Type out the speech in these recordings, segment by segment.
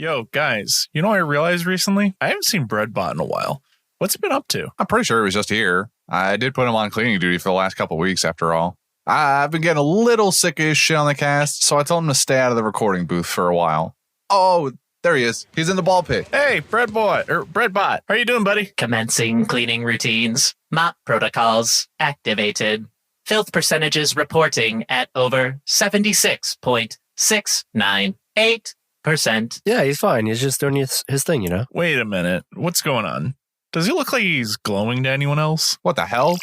Yo, guys, you know what I realized recently? I haven't seen Breadbot in a while. What's he been up to? I'm pretty sure he was just here. I did put him on cleaning duty for the last couple of weeks after all. I've been getting a little sick of his shit on the cast, so I told him to stay out of the recording booth for a while. Oh, there he is. He's in the ball pit. Hey, Breadbot. How you doing, buddy? Commencing cleaning routines. Mop protocols activated. Filth percentages reporting at over 76.698%. Yeah, he's fine. He's just doing his thing, you know? Wait a minute. What's going on? Does he look like he's glowing to anyone else? What the hell?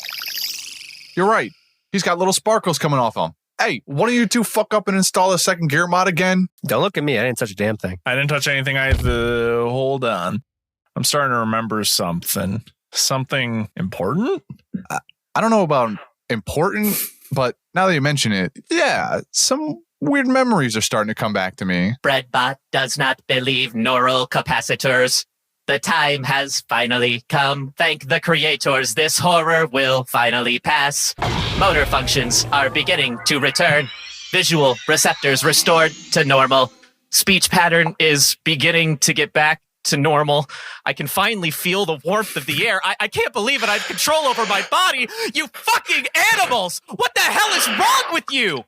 You're right. He's got little sparkles coming off him. Hey, one of you two fuck up and install a second gear mod again? Don't look at me. I didn't touch a damn thing. I didn't touch anything either. Hold on. I'm starting to remember something. Something important? I don't know about important, but now that you mention it, yeah, some weird memories are starting to come back to me. Breadbot does not believe neural capacitors. The time has finally come. Thank the creators. This horror will finally pass. Motor functions are beginning to return. Visual receptors restored to normal. Speech pattern is beginning to get back to normal. I can finally feel the warmth of the air. I can't believe it. I have control over my body. You fucking animals! What the hell is wrong with you?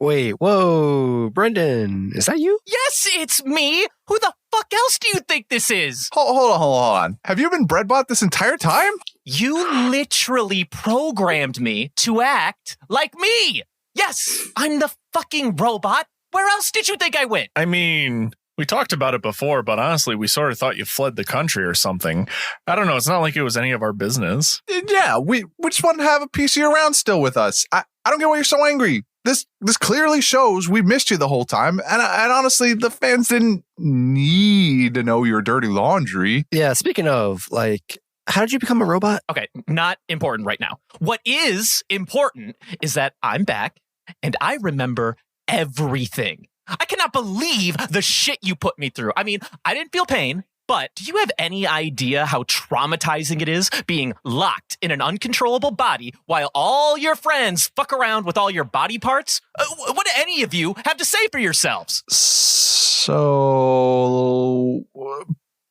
Wait, whoa, Brendan, is that you? Yes, it's me. Who the fuck else do you think this is? Hold on. Have you been Breadbot this entire time? You literally programmed me to act like me. Yes, I'm the fucking robot. Where else did you think I went? I mean, we talked about it before, but honestly, we sort of thought you fled the country or something. I don't know. It's not like it was any of our business. Yeah, we just want to have a piece of you around still with us. I don't get why you're so angry. This clearly shows we missed you the whole time, and honestly, the fans didn't need to know your dirty laundry. Yeah, speaking of, like, how did you become a robot? Okay, not important right now. What is important is that I'm back, and I remember everything. I cannot believe the shit you put me through. I mean, I didn't feel pain, but do you have any idea how traumatizing it is being locked in an uncontrollable body while all your friends fuck around with all your body parts? What do any of you have to say for yourselves? So,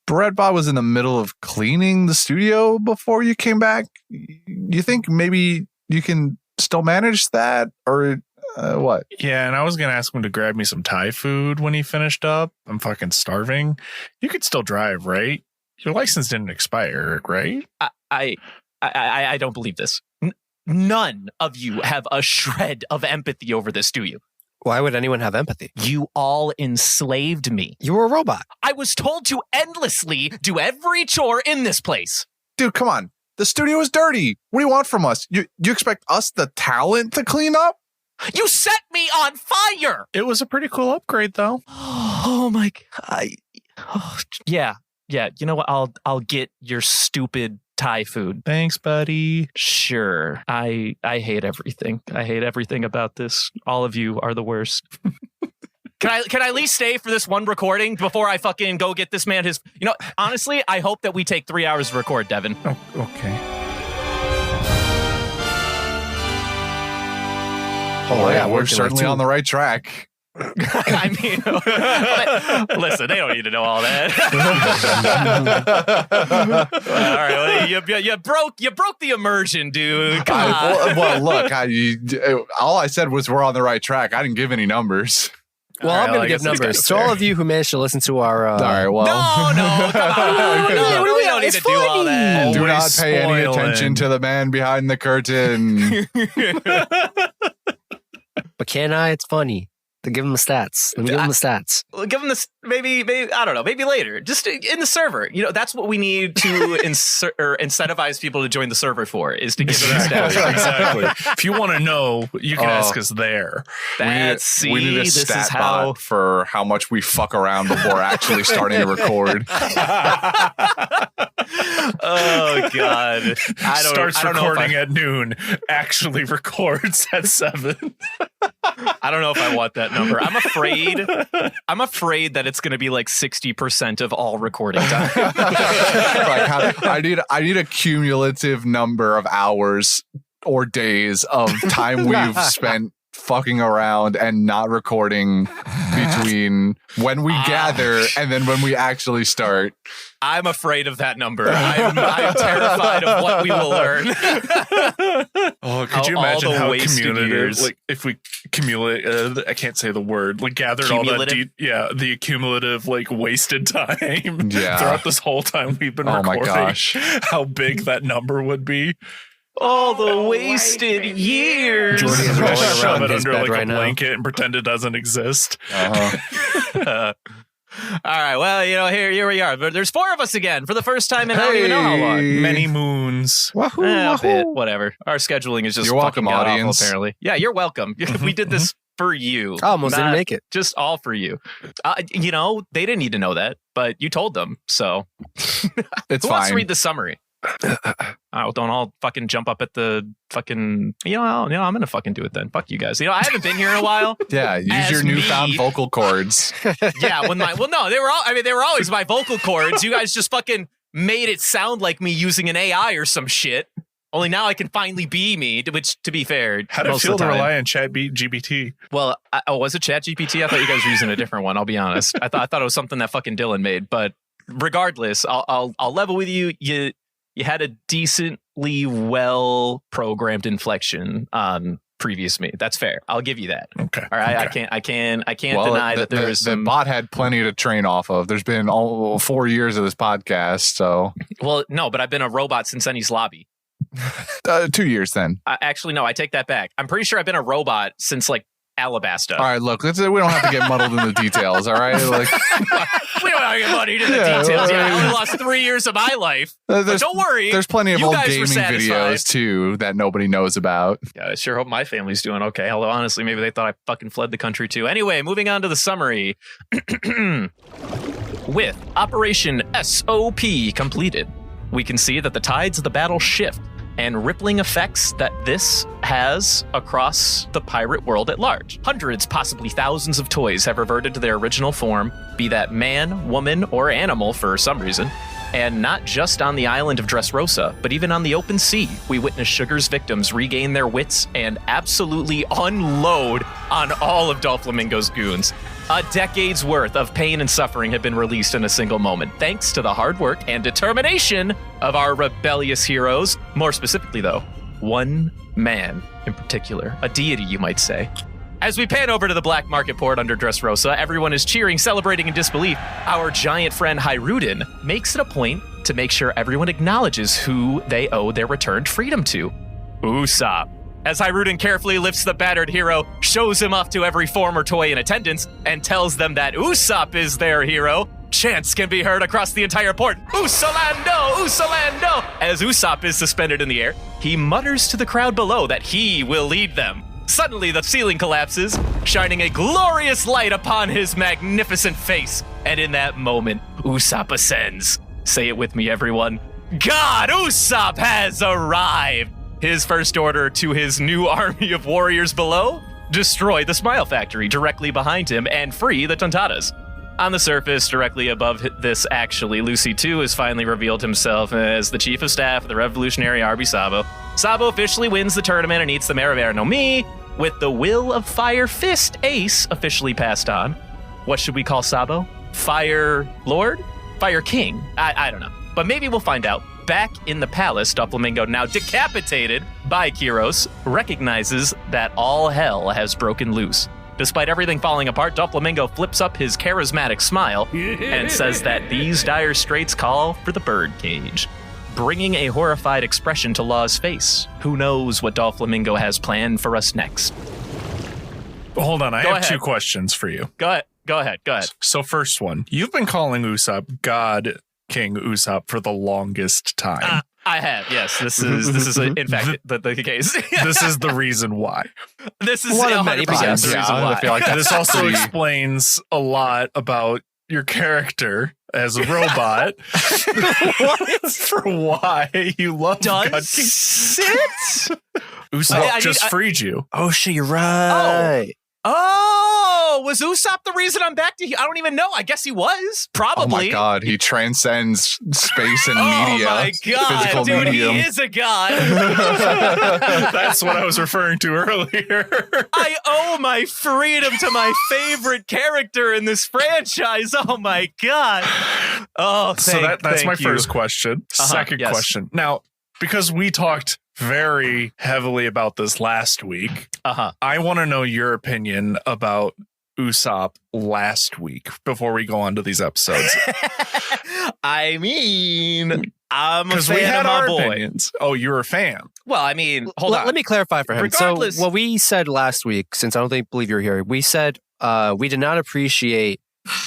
Breadbot was in the middle of cleaning the studio before you came back. You think maybe you can still manage that, or what? Yeah, and I was going to ask him to grab me some Thai food when he finished up. I'm fucking starving. You could still drive, right? Your license didn't expire, right? I don't believe this. None of you have a shred of empathy over this, do you? Why would anyone have empathy? You all enslaved me. You were a robot. I was told to endlessly do every chore in this place. Dude, come on. The studio is dirty. What do you want from us? You expect us, the talent, to clean up? You set me on fire! It was a pretty cool upgrade, though. Oh my god. Yeah. You know what? I'll get your stupid Thai food. Thanks, buddy. Sure. I hate everything. I hate everything about this. All of you are the worst. Can I at least stay for this one recording before I fucking go get this man his... You know, honestly, I hope that we take 3 hours to record, Devin. Oh, okay. Oh, yeah, we're certainly on the right track. I mean, listen, they don't need to know all that. All right, well, you broke the immersion, dude. Look, all I said was we're on the right track. I didn't give any numbers. Well, I'm going to give numbers to all of you who managed to listen to our... all right, well... No, come on. No, we don't need to do all that. Do not pay any attention to the man behind the curtain. But can I? It's funny. To give them the stats. Let me give them the stats. We'll give them this, maybe, I don't know, maybe later. Just in the server. You know, that's what we need to incentivize people to join the server for, is to give them the stats. Exactly. If you want to know, you can ask us there. We need a stat bot for how much we fuck around before actually starting to record. Oh, God. Starts recording at noon, actually records at 7. I don't know if I want that number. I'm afraid that it's going to be like 60% of all recording time. I need a cumulative number of hours or days of time we've spent fucking around and not recording between when we gather and then when we actually start. I'm afraid of that number. I'm terrified of what we will learn. Oh, could you imagine how cumulative, years. like if we cumulate, I can't say the word, like gathered all that, the accumulative, like wasted time throughout this whole time we've been recording. Oh my gosh. How big that number would be. All the wasted years. Jordy is rolling Shove around it his under bed like right a now. blanket and pretend it doesn't exist. All right, well, here we are. There's 4 of us again for the first time in I don't even know how long. Many moons. A bit, whatever. Our scheduling is just You're welcome, fucking god-awful, audience. apparently. Yeah, you're welcome. We did this for you. I almost didn't make it. Just all for you. They didn't need to know that, but you told them, so. It's Who wants to fine. read the summary? Oh, don't all fucking jump up at the fucking. I'm gonna fucking do it then. Fuck you guys. I haven't been here in a while. Yeah, use As your newfound me. vocal cords. Yeah, no, they were always my vocal cords. You guys just fucking made it sound like me using an AI or some shit. Only now I can finally be me, which, to be fair, How did it most feel of the to time. rely on ChatGPT? Well, was it ChatGPT? I thought you guys were using a different one. I'll be honest. I thought it was something that fucking Dylan made. But regardless, I'll level with you. You had a decently well programmed inflection on previous me. That's fair. I'll give you that. Okay. All right. Okay. I can't deny that there is the some. bot had plenty to train off of. There's been all 4 years of this podcast, so Well, no, but I've been a robot since Ennie's Lobby. 2 years then. Actually, no, I take that back. I'm pretty sure I've been a robot since like Alabasta. All right, look, we don't have to get muddled in the details. All right, like We don't have to get money to the Yeah, details. Yeah, I right. only lost 3 years of my life. But don't worry. there's plenty of You old guys were gaming satisfied. videos too that nobody knows about. Yeah, I sure hope my family's doing okay. Although, honestly, maybe they thought I fucking fled the country too. Anyway, moving on to the summary. With Operation SOP completed, we can see that the tides of the battle shift and rippling effects that this has across the pirate world at large. Hundreds, possibly thousands of toys have reverted to their original form, be that man, woman, or animal for some reason. And not just on the island of Dressrosa, but even on the open sea, we witness Sugar's victims regain their wits and absolutely unload on all of Doflamingo's goons. A decade's worth of pain and suffering have been released in a single moment, thanks to the hard work and determination of our rebellious heroes. More specifically, though, one man in particular, a deity, you might say. As we pan over to the black market port under Dressrosa, everyone is cheering, celebrating in disbelief. Our giant friend Hyrudin makes it a point to make sure everyone acknowledges who they owe their returned freedom to. Usopp. As Hyrudin carefully lifts the battered hero, shows him off to every former toy in attendance, and tells them that Usopp is their hero, chants can be heard across the entire port. Usoland-o! Usoland-o! As Usopp is suspended in the air, he mutters to the crowd below that he will lead them. Suddenly, the ceiling collapses, shining a glorious light upon his magnificent face. And in that moment, Usopp ascends. Say it with me, everyone. God, Usopp has arrived! His first order to his new army of warriors below? Destroy the Smile Factory directly behind him and free the Tontatas. On the surface, directly above this, actually, Lucy 2 has finally revealed himself as the chief of staff of the revolutionary Arby Sabo. Sabo officially wins the tournament and eats the Maraver no Mi, with the Will of Fire Fist Ace officially passed on. What should we call Sabo? Fire Lord? Fire King? I don't know. But maybe we'll find out. Back in the palace, Doflamingo, now decapitated by Kyros, recognizes that all hell has broken loose. Despite everything falling apart, Doflamingo flips up his charismatic smile and says that these dire straits call for the birdcage, bringing a horrified expression to Law's face. Who knows what Doflamingo has planned for us next? Hold on, I Go have ahead. 2 questions for you. Go ahead. So first one, you've been calling Usopp God King Usopp for the longest time. I have, yes. This is in fact the case. This is the reason why. This is One of many 100% the reasons. reason Yeah, why. I feel like that's This also pretty- explains a lot about your character as a robot for why you love God King. Does it? Usopp I just need- freed you. Oh shit, you're right. Oh, Was Usopp the reason I'm back to here? I don't even know. I guess he was. Probably. Oh my god, he transcends space and media. Oh my god, physical dude, medium. he is a god. That's what I was referring to earlier. I owe my freedom to my favorite character in this franchise. Oh my god. Oh, That's my you. first question. Second yes. question. Now, because we talked very heavily about this last week, I want to know your opinion about Usopp last week before we go on to these episodes. I mean, I'm a Because we fan had of my our boy. opinions. Oh, you're a fan. Well, I mean, hold on. Let me clarify for him. Regardless- So what we said last week, since I don't believe you were here, we said we did not appreciate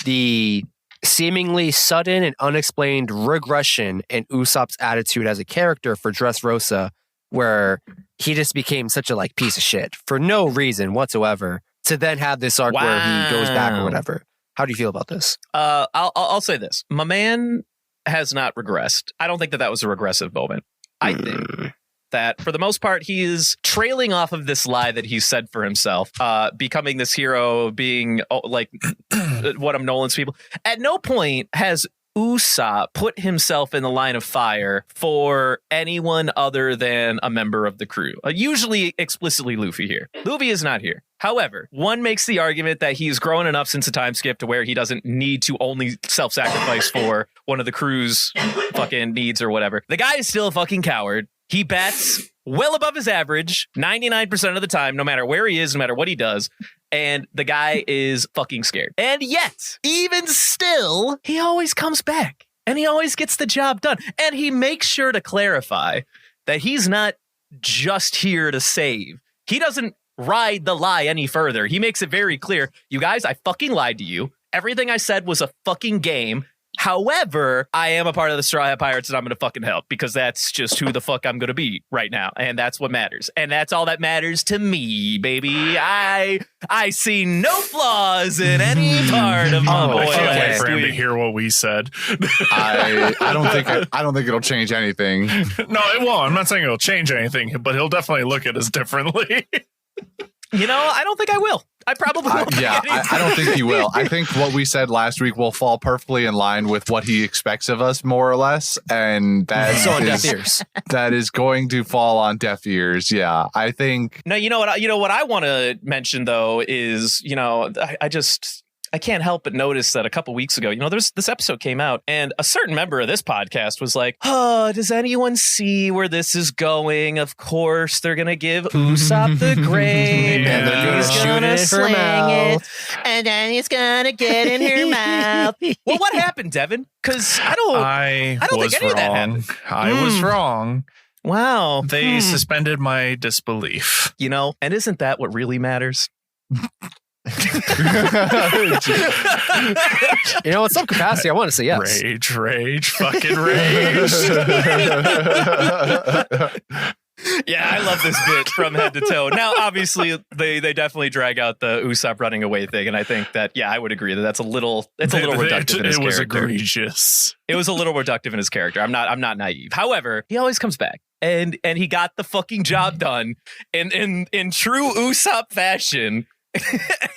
the seemingly sudden and unexplained regression in Usopp's attitude as a character for Dressrosa, where he just became such a piece of shit for no reason whatsoever, to then have this arc where he goes back or Wow. whatever. How do you feel about this? I'll say this. My man has not regressed. I don't think that was a regressive moment. I think that for the most part, he is trailing off of this lie that he said for himself, becoming this hero, being one of Nolan's people. At no point has Usopp put himself in the line of fire for anyone other than a member of the crew. Usually explicitly Luffy here. Luffy is not here. However, one makes the argument that he's grown enough since the time skip to where he doesn't need to only self-sacrifice for one of the crew's fucking needs or whatever. The guy is still a fucking coward. He bats well above his average 99% of the time, no matter where he is, no matter what he does. And the guy is fucking scared. And yet, even still, he always comes back and he always gets the job done. And he makes sure to clarify that he's not just here to save. He doesn't ride the lie any further. He makes it very clear, you guys, I fucking lied to you. Everything I said was a fucking game. However, I am a part of the Straw Hat Pirates and I'm going to fucking help because that's just who the fuck I'm going to be right now. And that's what matters. And that's all that matters to me, baby. I see no flaws in any part of my boy I can't wait last for him to week. hear what we said. I don't think it'll change anything. No, it won't. I'm not saying it'll change anything, but he'll definitely look at us differently. You know, I don't think I will. I probably won't. I don't think he will. I think what we said last week will fall perfectly in line with what he expects of us, more or less, and So on deaf is, ears. that is going to fall on deaf ears. Yeah, I think. No, you know what I want to mention though is, I can't help but notice that a couple weeks ago, this episode came out and a certain member of this podcast was like, oh, does anyone see where this is going? Of course, they're going to give Usopp the grape And they're gonna he's shoot gonna it in her sling mouth. it, and then he's going to get in her mouth. Well, what happened, Devin? Because I don't was think any of that wrong. happened. I was wrong. Wow. They suspended my disbelief. And isn't that what really matters? In some capacity, I want to say yes. Rage, fucking rage. Yeah, I love this bit from head to toe. Now, obviously, they definitely drag out the Usopp running away thing, and I think that, I would agree that that's a little reductive in his It was character. egregious. It was a little reductive in his character. I'm not naive. However, he always comes back, and he got the fucking job done in true Usopp fashion.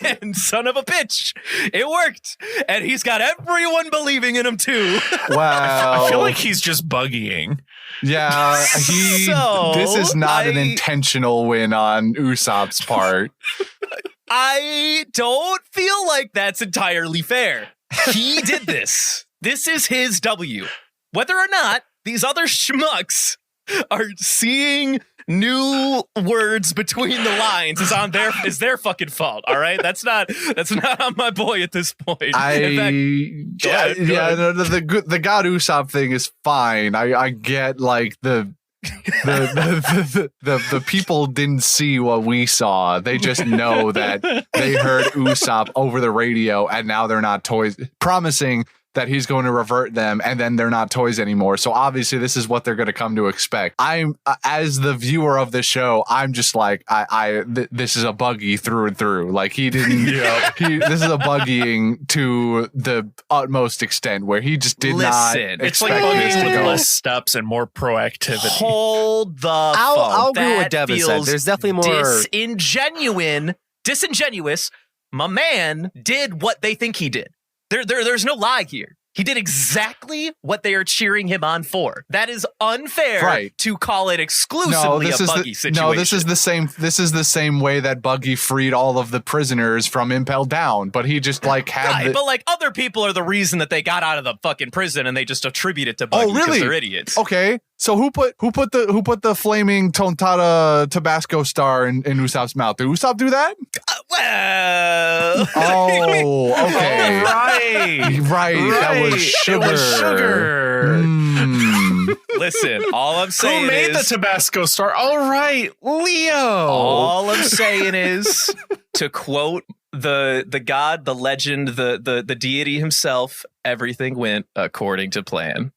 And son of a bitch, it worked, and he's got everyone believing in him too. Wow. I feel like he's just buggying. Yeah, this is not an intentional win on Usopp's part. I don't feel like that's entirely fair. He did this. This is his W. Whether or not these other schmucks are seeing new words between the lines is their fucking fault. All right, that's not on my boy at this point. Go ahead. The God Usopp thing is fine. I get like the people didn't see what we saw. They just know that they heard Usopp over the radio, and now they're not toys, promising that he's going to revert them, and then they're not toys anymore. So obviously this is what they're going to come to expect. I'm as the viewer of the show, I'm just like, this is a buggy through and through. Like he didn't, this is a buggying to the utmost extent where he just did not Listen, It's like expect this buggying to with go. less steps and more proactivity. Hold the I'll phone. agree with That Devin said. feels There's definitely more. disingenuous my man did what they think he did. There's no lie here. He did exactly what they are cheering him on for. That is unfair to call it exclusively a Buggy situation. No, this is the same. This is the same way that Buggy freed all of the prisoners from Impel Down, but he just like had. But like other people are the reason that they got out of the fucking prison, and they just attribute it to Buggy because they're idiots. Okay, so who put the flaming Tontada Tabasco star in Usopp's mouth? Did Usopp do that? Well. Oh, okay. Right. That was sugar. Listen, all I'm saying who made is the Tabasco star? All right, Leo. All I'm saying is, to quote the god, the legend, the deity himself, everything went according to plan.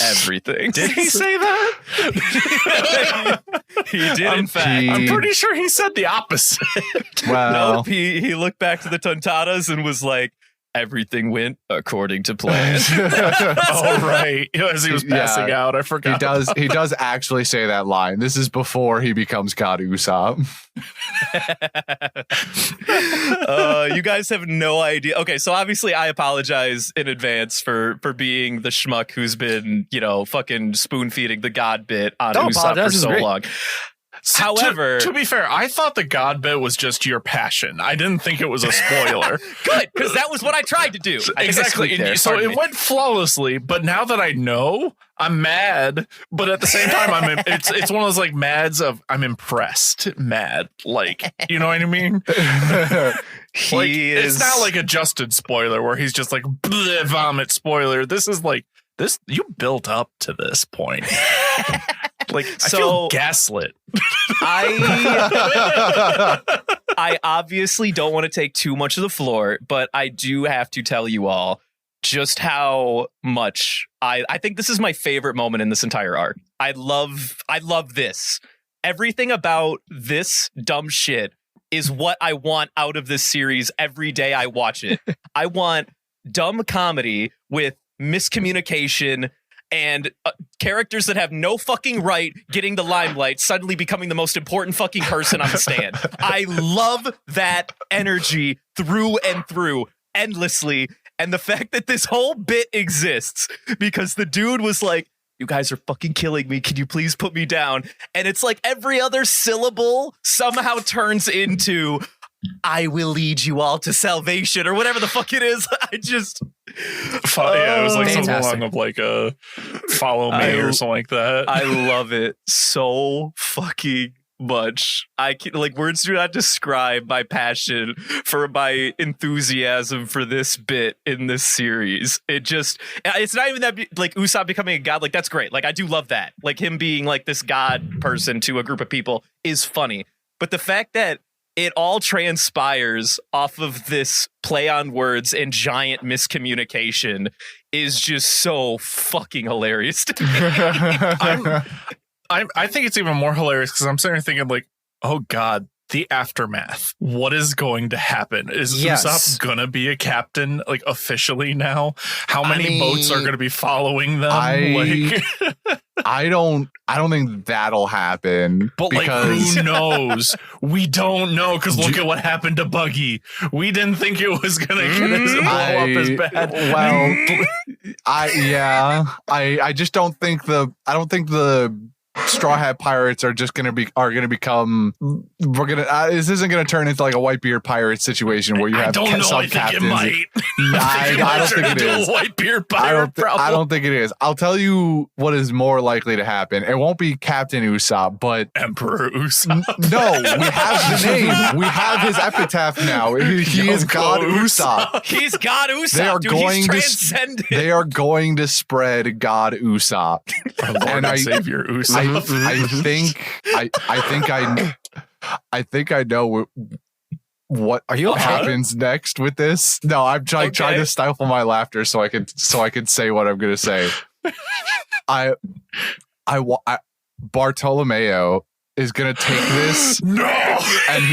Everything. Did he say that? He did, in fact. I'm pretty sure he said the opposite. Wow. Nope, he looked back to the Tontadas and was like, everything went according to plan. Oh, right. As he was passing out, I forgot. He does actually say that line. This is before he becomes God Usopp. You guys have no idea. Okay, so obviously I apologize in advance for being the schmuck who's been, fucking spoon feeding the God bit on Usopp for so long. However, to be fair, I thought the God bit was just your passion. I didn't think it was a spoiler. Good, because that was what I tried to do. Exactly. So it went flawlessly, but now that I know, I'm mad. But at the same time, it's one of those like mads of I'm impressed, mad. Like, you know what I mean? It's not like adjusted spoiler where he's just like vomit spoiler. This is like this. You built up to this point. Like, I feel gaslit. I obviously don't want to take too much of the floor, but I do have to tell you all just how much I think this is my favorite moment in this entire arc. I love this. Everything about this dumb shit is what I want out of this series every day I watch it. I want dumb comedy with miscommunication and characters that have no fucking right getting the limelight suddenly becoming the most important fucking person on the stand. I love that energy through and through endlessly. And the fact that this whole bit exists because the dude was like, you guys are fucking killing me. Can you please put me down? And it's like every other syllable somehow turns into I will lead you all to salvation or whatever the fuck it is. I just it was like something along of like a follow me or something like that. I love it so fucking much. I can, like, words do not describe my passion for my enthusiasm for this bit in this series. It's not even that like Usopp becoming a god. Like, that's great. Like, I do love that. Like, him being like this god person to a group of people is funny. But the fact that it all transpires off of this play on words and giant miscommunication is just so fucking hilarious to me. I think it's even more hilarious because I'm sitting here thinking like, oh God, the aftermath. What is going to happen? Is Usopp gonna be a captain like officially now? How many boats are gonna be following them? I don't think that'll happen. But like, who knows? We don't know because look at what happened to Buggy. We didn't think it was gonna blow up as bad. Well, I just don't think the Straw Hat Pirates are just gonna become. This isn't gonna turn into like a Whitebeard pirate situation where you have I think it might. I don't think it is. Whitebeard pirate I don't think it is. I'll tell you what is more likely to happen. It won't be Captain Usopp, but Emperor Usopp. No, we have the name. We have his epitaph now. He is God Usopp. He's God Usopp. They are going to spread God Usopp. Our Lord and Savior Usopp. I think I know what happens next with this. No, I'm trying to stifle my laughter so I could say what I'm going to say. Bartolomeo is going to take this and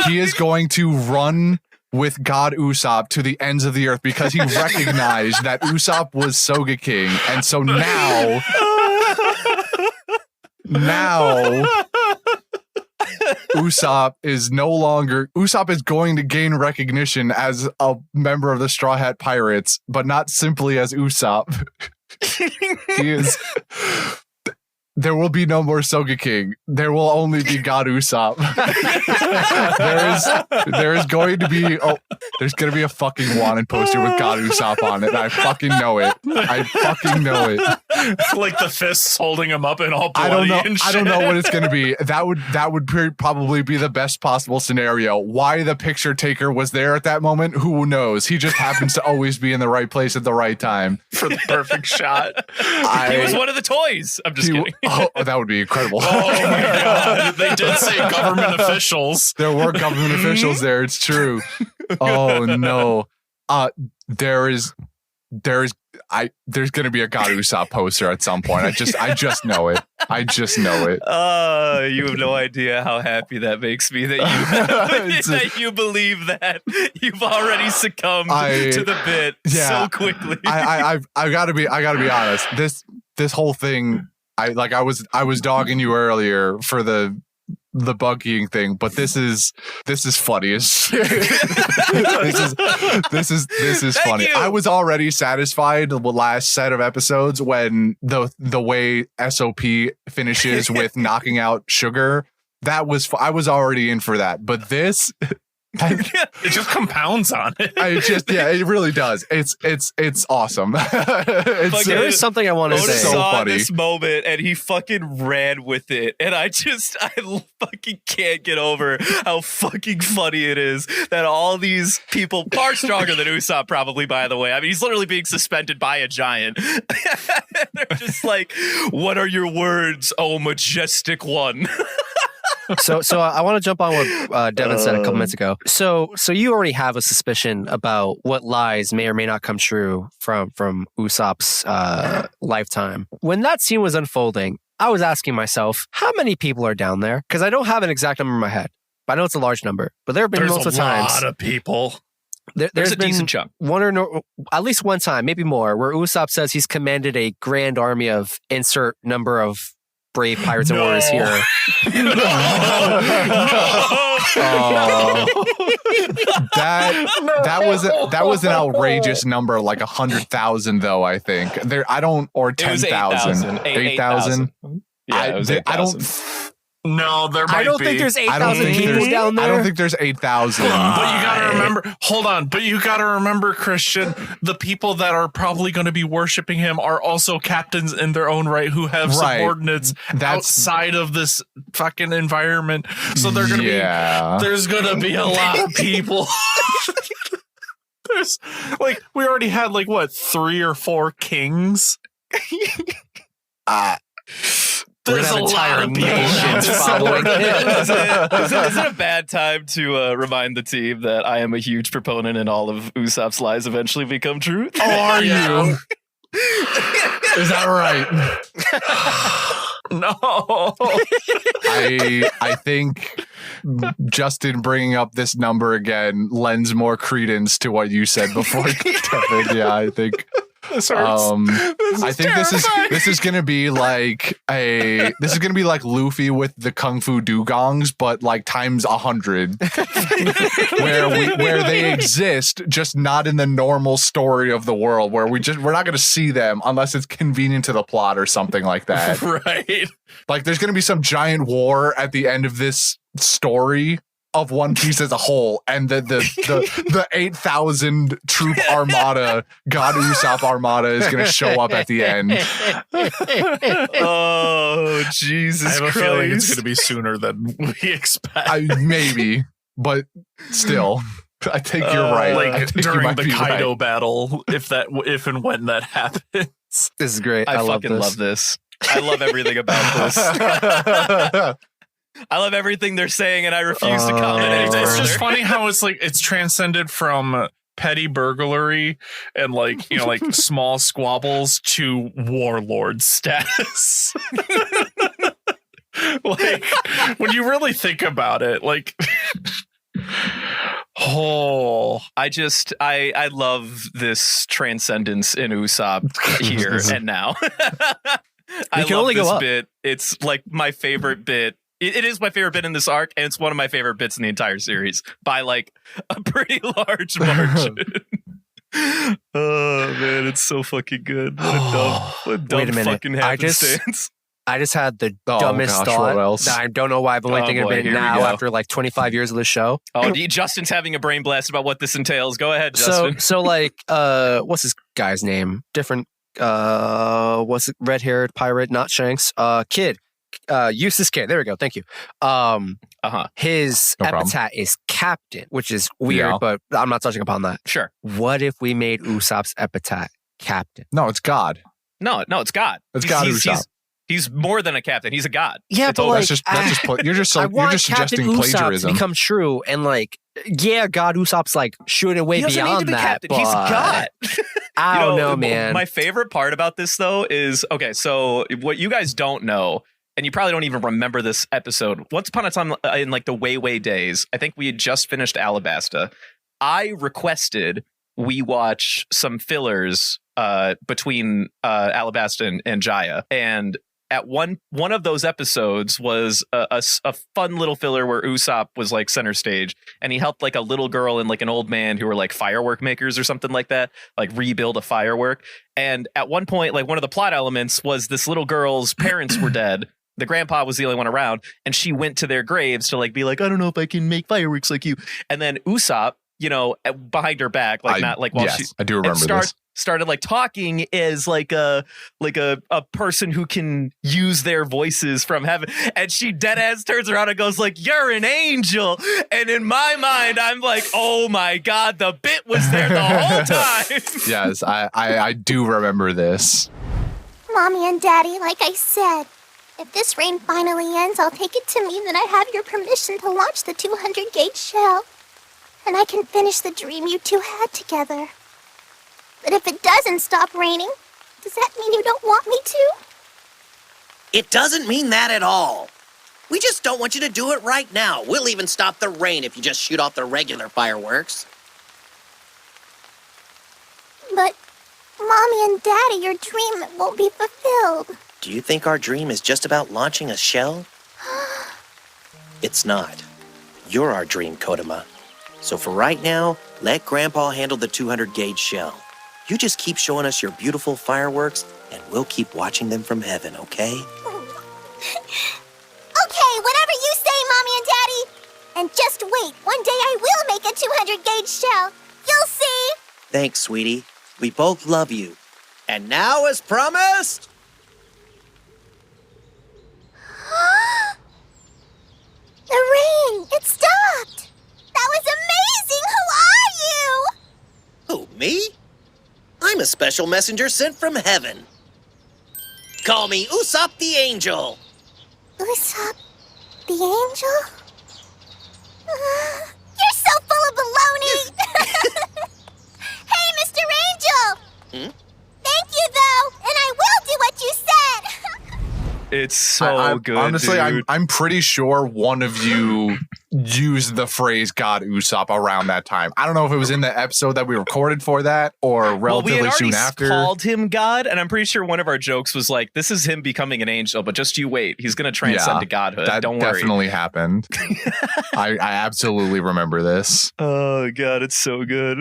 he is going to run with God Usopp to the ends of the earth because he recognized that Usopp was Sogeking, and so now Usopp is no longer. Usopp is going to gain recognition as a member of the Straw Hat Pirates, but not simply as Usopp. He is. There will be no more Soga King. There will only be God Usopp. there is going to be there's going to be a fucking wanted poster with God Usopp on it. I fucking know it. I fucking know it. Like the fists holding him up and all bloody I don't know. and shit. I don't know what it's going to be. That would probably be the best possible scenario. Why the picture taker was there at that moment? Who knows? He just happens to always be in the right place at the right time for the perfect shot. He was one of the toys. I'm just kidding. Oh, that would be incredible. Oh my god! They did say government officials. There were government officials there. It's true. Oh no. There's going to be a God Usopp poster at some point. I just know it. I just know it. You have no idea how happy that makes me that that you believe that. You've already succumbed to the bit so quickly. I gotta be honest. This whole thing, I was dogging you earlier for the buggying thing, but this is funny as shit. this is funny. I was already satisfied the last set of episodes when the way SOP finishes with knocking out Sugar. That was I was already in for that, but this. It just compounds on it. It really does. It's awesome. There is something I want to say. Otis saw this moment and he fucking ran with it, and I fucking can't get over how fucking funny it is that all these people, far stronger than Usopp probably, by the way. I mean, he's literally being suspended by a giant. They're just like, "What are your words, oh majestic one?" So I want to jump on what Devin said a couple minutes ago. So you already have a suspicion about what lies may or may not come true from Usopp's lifetime. When that scene was unfolding, I was asking myself, how many people are down there? Because I don't have an exact number in my head, but I know it's a large number. But there have been multiple times. There's a lot of people. There's a decent chunk. At least one time, maybe more, where Usopp says he's commanded a grand army of insert number of brave pirates and warriors here. That was an outrageous number, like 100,000 though. I think or 10,000, 8,000. Yeah, I don't. No, there might be. I don't think there's 8,000 people down there. I don't think there's 8,000. But you gotta remember, hold on. But you gotta remember, Christian, the people that are probably going to be worshiping him are also captains in their own right who have subordinates outside of this fucking environment. So they're going to be, there's going to be a lot of people. There's we already had 3 or 4 kings. There's a lot of people following. Is it a bad time to remind the team that I am a huge proponent and all of Usopp's lies eventually become truth? Oh, are you? Is that right? No. I think Justin bringing up this number again lends more credence to what you said before, Kevin. Yeah, I think. This hurts. I think this is gonna be like Luffy with the Kung Fu dugongs, but times 100, where they exist, just not in the normal story of the world, where we're not gonna see them unless it's convenient to the plot or something like that. Right. There's gonna be some giant war at the end of this story of One Piece as a whole, and the 8,000 troop armada, God Usopp armada, is going to show up at the end. Oh, Jesus Christ. I have a feeling it's going to be sooner than we expect. Maybe, but still, I think you're right. During the Kaido battle, if and when that happens. This is great. I fucking love this. I love everything about this. I love everything they're saying, and I refuse to comment any further. It's just funny how it's transcended from petty burglary and small squabbles to warlord status. When you really think about it, I love this transcendence in Usopp here and now. I love this bit. It's my favorite bit It is my favorite bit in this arc, and it's one of my favorite bits in the entire series by like a pretty large margin. Oh man, it's so fucking good. What a dumb Wait a minute. fucking happenstance. I just had the dumbest thought. What else? I don't know why I'm only thinking of it here we now go. after like 25 years of the show. Oh, Justin's having a brain blast about what this entails. Go ahead, Justin. So like, what's this guy's name? Different, what's it? Red-haired pirate, not Shanks. Kid. Eustace Kid. There we go. Thank you. His No problem. epithet is Captain, which is weird, Yeah. but I'm not touching upon that. Sure. What if we made Usopp's epithet Captain? No, it's God. No, it's God. It's God Usopp. He's more than a captain. He's a god. Yeah, It's but over. like, You're just I want suggesting Captain Usopp plagiarism. to become true, and like, yeah, God Usopp's like shooting way He doesn't need beyond to be that. captain. But He's God. I don't know, man. My favorite part about this, though, is okay. So what you guys don't know, and you probably don't even remember this episode. Once upon a time, in like the way days, I think we had just finished Alabasta. I requested we watch some fillers between Alabasta and Jaya, and at one of those episodes was a fun little filler where Usopp was like center stage, and he helped like a little girl and like an old man who were like firework makers or something like that, like rebuild a firework. And at one point, like one of the plot elements was this little girl's parents were dead. The grandpa was the only one around, and she went to their graves to like be like, I don't know if I can make fireworks like you. And then Usopp, you know, behind her back, like not like while she I do remember this. started like talking as like a person who can use their voices from heaven, and she dead ass turns around and goes like, you're an angel. And in my mind I'm like, oh my god, the bit was there the whole time. Yes, I do remember this. Mommy and Daddy, like I said, if this rain finally ends, I'll take it to mean that I have your permission to launch the 200-gauge shell. And I can finish the dream you two had together. But if it doesn't stop raining, does that mean you don't want me to? It doesn't mean that at all. We just don't want you to do it right now. We'll even stop the rain if you just shoot off the regular fireworks. But, Mommy and Daddy, your dream won't be fulfilled. Do you think our dream is just about launching a shell? It's not. You're our dream, Kodama. So for right now, let Grandpa handle the 200-gauge shell. You just keep showing us your beautiful fireworks, and we'll keep watching them from heaven, okay? Okay, whatever you say, Mommy and Daddy. And just wait, one day I will make a 200-gauge shell. You'll see. Thanks, sweetie. We both love you. And now, as promised... The rain, it stopped. That was amazing. Who are you? Who, me? I'm a special messenger sent from heaven. Call me Usopp the Angel. Usopp, the angel? You're so full of baloney! Hey, Mr. Angel! Thank you, though, and I will do what you said! It's so good. Honestly, dude. I'm pretty sure one of you used the phrase "God Usopp" around that time. I don't know if it was in the episode that we recorded for that or relatively we had soon already after. called him God, and I'm pretty sure one of our jokes was like, "This is him becoming an angel, but just you wait, he's going to transcend to godhood." That Don't worry." definitely happened. I absolutely remember this. Oh god, it's so good.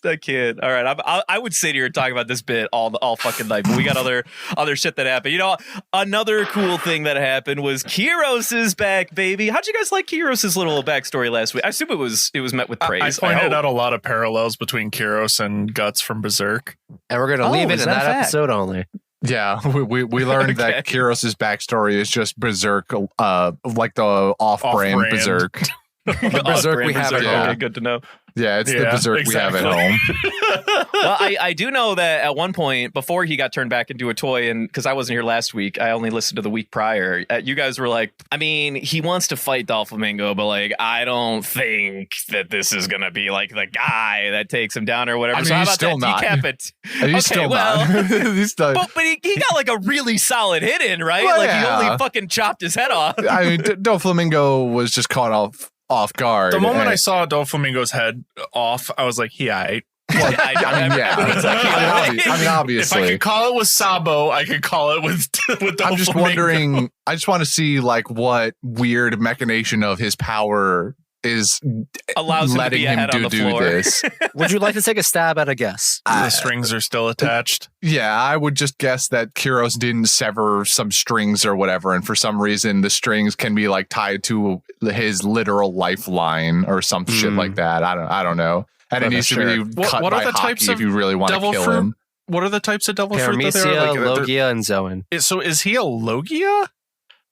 I can't. All right, I would sit here and talk about this bit all fucking night, but we got other shit that happened. You know, another cool thing that happened was Kyros is back, baby. How'd you guys like Kyros' little backstory last week? I assume it was met with praise. I pointed out a lot of parallels between Kyros and Guts from Berserk. And we're going to leave it is in that a that fact? episode only. Yeah, we learned Okay. that Kyros' backstory is just Berserk, like the off-brand Off-brand. Berserk. The Berserk we have at home. Okay, good to know. Yeah, it's the Yeah, Berserk we have at home. Well, I do know that at one point before he got turned back into a toy, and because I wasn't here last week, I only listened to the week prior. You guys were like, I mean, he wants to fight Doflamingo, but like, I don't think that this is gonna be like the guy that takes him down or whatever. I mean, so how he's about still that? not. Decap it. He's Okay, still well, not. He's still. But he got like a really solid hit in, right? Well, like yeah. he only fucking chopped his head off. I mean, Doflamingo was just caught off guard. The moment and- I saw Doflamingo's head off, I was like, "Yeah, Well, I mean, obviously. If I could call it with Sabo, I could call it with I'm just wondering. I just want to see like what weird machination of his power is allows letting him do this. Would you like to take a stab at a guess? The strings are still attached. Yeah, I would just guess that Kyros didn't sever some strings or whatever, and for some reason the strings can be like tied to his literal lifeline or some shit like that. I don't know. And it needs to be cut by hockey if you really want to kill him. What are the types of devil fruit that Paramecia, there are? Logia, and Zoan. So is he a Logia?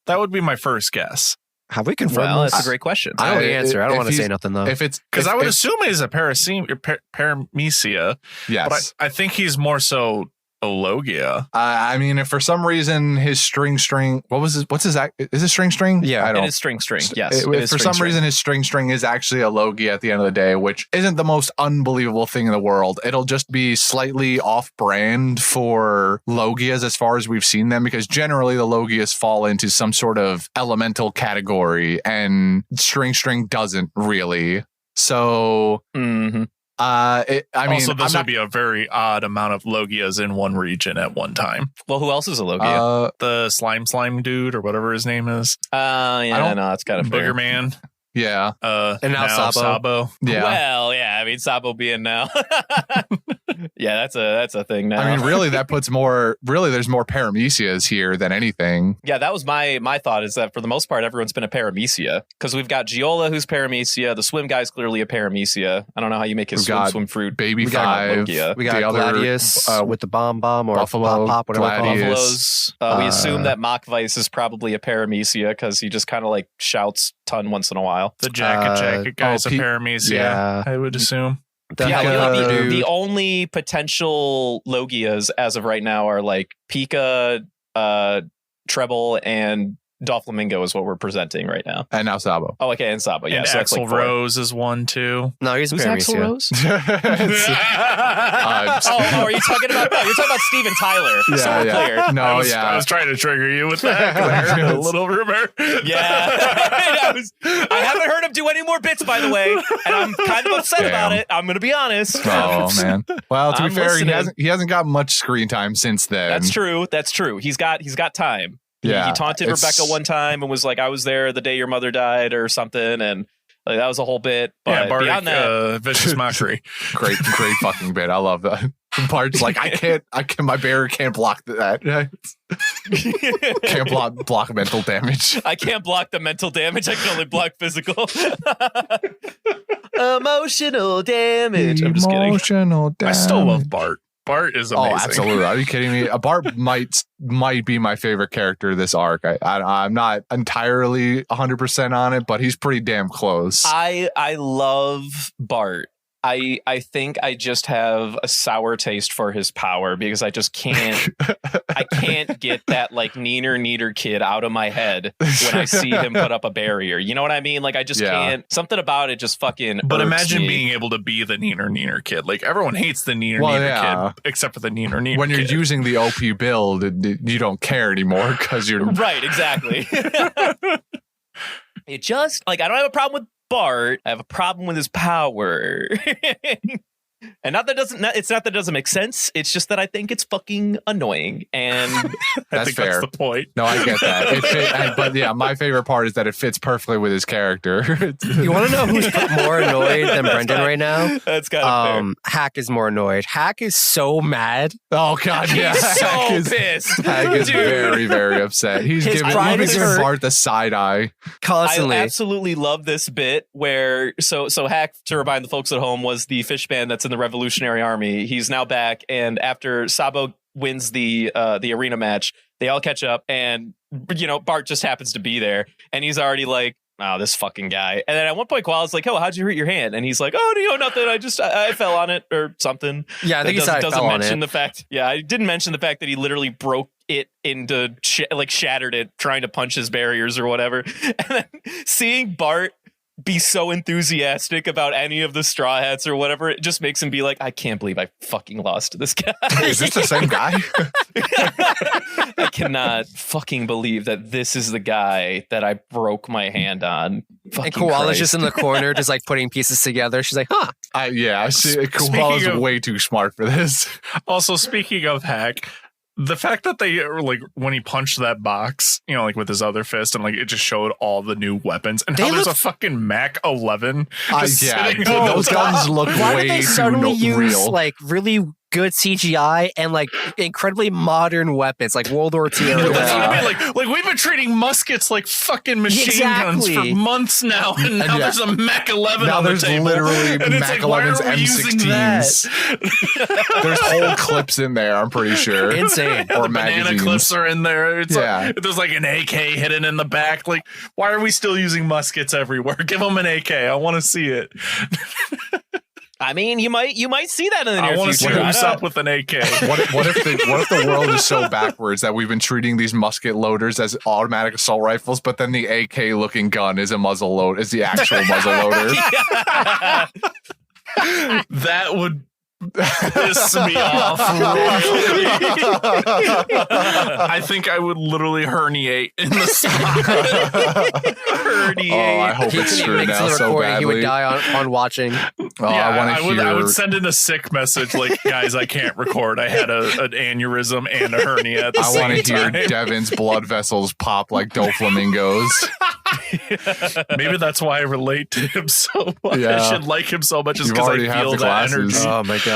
That would be my first guess. Have we confirmed Well, this? that's a great question. I know the answer. I don't want to say nothing, though. If it's Because I would assume he's a Paramecia. yes, But I think he's more so a Logia. I mean, if for some reason his string, what's his is it string? Yeah, I don't. It is string. Yes. If for some reason his string is actually a Logia at the end of the day, which isn't the most unbelievable thing in the world. It'll just be slightly off brand for Logias as far as we've seen them, because generally the Logias fall into some sort of elemental category and string doesn't really. So Also, this would be a very odd amount of Logias in one region at one time. Well, who else is a Logia? The slime dude or whatever his name is. Yeah, no, that's kind of fair. Booger Man. Yeah. And now Sabo. Yeah. Well, yeah, I mean, Sabo being now. Yeah, that's a thing now. I mean, really, that puts more. Really, there's more Paramecias here than anything. Yeah, that was my thought, is that for the most part, everyone's been a Paramecia. Because we've got Giola, who's Paramecia. The swim guy's clearly a Paramecia. I don't know how you make his swim fruit. Baby Five. Logia. We got Gladius with the bomb or Buffalo, pop, whatever they call it. Buffaloes. We assume that Machvice is probably a Paramecia because he just kind of like shouts ton once in a while. The jacket guy's a Paramecia, yeah. I would assume. The only potential Logias as of right now are like Pika, Treble, and Doflamingo is what we're presenting right now. And now Sabo. Oh, okay, and Sabo. Yeah, and so Axel that's like Rose is one too. No, he's Who's Paramecia. Axel Rose? Are you talking about? No, you're talking about Steven Tyler. Yeah, so we're clear. No, I was trying to trigger you with that. A little rumor. Yeah, I haven't heard him do any more bits, by the way, and I'm kind of upset about it. I'm going to be honest. Oh man. Well, to be fair, listening. he hasn't got much screen time since then. That's true. He's got time. Yeah, he taunted Rebecca one time and was like, "I was there the day your mother died" or something, and like, that was a whole bit. But Bardic, beyond that, vicious mockery. great fucking bit. I love that. Bart's like, my barrier can't block that. Can't block mental damage. I can't block the mental damage. I can only block physical. Emotional damage. I'm just kidding. Emotional damage. I still love Bart. Bart is amazing. Oh, absolutely. Are you kidding me? Bart might be my favorite character this arc. I'm not entirely 100% on it, but he's pretty damn close. I love Bart. I think I just have a sour taste for his power because I just can't get that like neener kid out of my head when I see him put up a barrier. You know what I mean? Like I just can't. Something about it just fucking. But irks imagine me. being able to be the neener kid. Like everyone hates the neener kid except for the neener when you're kid. using the OP build, you don't care anymore because you're right. Exactly. It just like I don't have a problem with Bart. I have a problem with his power. And it's not that it doesn't make sense. It's just that I think it's fucking annoying. And I think fair. that's the point. No, I get that. But yeah, my favorite part is that it fits perfectly with his character. You want to know who's more annoyed than Brendan right now? That's kind of fair. Hack is more annoyed. Hack is so mad. Oh god, yeah. He's so pissed. Hack is Dude. very, very upset. He's giving Bart the side eye constantly. I absolutely love this bit where so Hack, to remind the folks at home, was the fish man that's in the Revolutionary Army. He's now back, and after Sabo wins the arena match, they all catch up, and Bart just happens to be there, and he's already like, "Oh, this fucking guy." And then at one point, Koala's like, "Oh, how'd you hurt your hand?" And he's like, "Oh, nothing. I fell on it or something." Yeah, I think he doesn't mention the fact. Yeah, I didn't mention the fact that he literally broke it into shattered it trying to punch his barriers or whatever. And then seeing Bart be so enthusiastic about any of the Straw Hats or whatever, it just makes him be like, I can't believe I fucking lost to this guy. Is this the same guy? I cannot fucking believe that this is the guy that I broke my hand on. And Koala's just in the corner, just like putting pieces together. She's like, huh. I see. Koala's way too smart for this. Also, speaking of hack, the fact that they like when he punched that box, like with his other fist, and like it just showed all the new weapons, and how there's a fucking Mac 11. Those guns look Why way did they too suddenly use real. like really good CGI and like incredibly modern weapons, like World War II? That's what I mean. Like we've been treating muskets like fucking machine guns for months now, and now there's a Mac 11 now on the there's table. literally and Mac 11s M16s. There's whole clips in there, I'm pretty sure. Insane. Or banana clips are in there. It's yeah. like, there's like an AK hidden in the back. Like, why are we still using muskets everywhere? Give them an AK. I want to see it. I mean, you might see that in the near future. I want to see Usopp with an AK. What if the world is so backwards that we've been treating these musket loaders as automatic assault rifles, but then the AK looking gun is a muzzle load, is the actual muzzle loader? That would piss me off. I think I would literally herniate in the spot. Oh, I hope it's true now so badly. He would die on watching. I would send in a sick message like, guys, I can't record. I had an aneurysm and a hernia at the same time. I want to hear Devin's blood vessels pop like Doflamingos. Maybe that's why I relate to him so much. Yeah. I should like him so much, just because I feel that energy. Oh my god.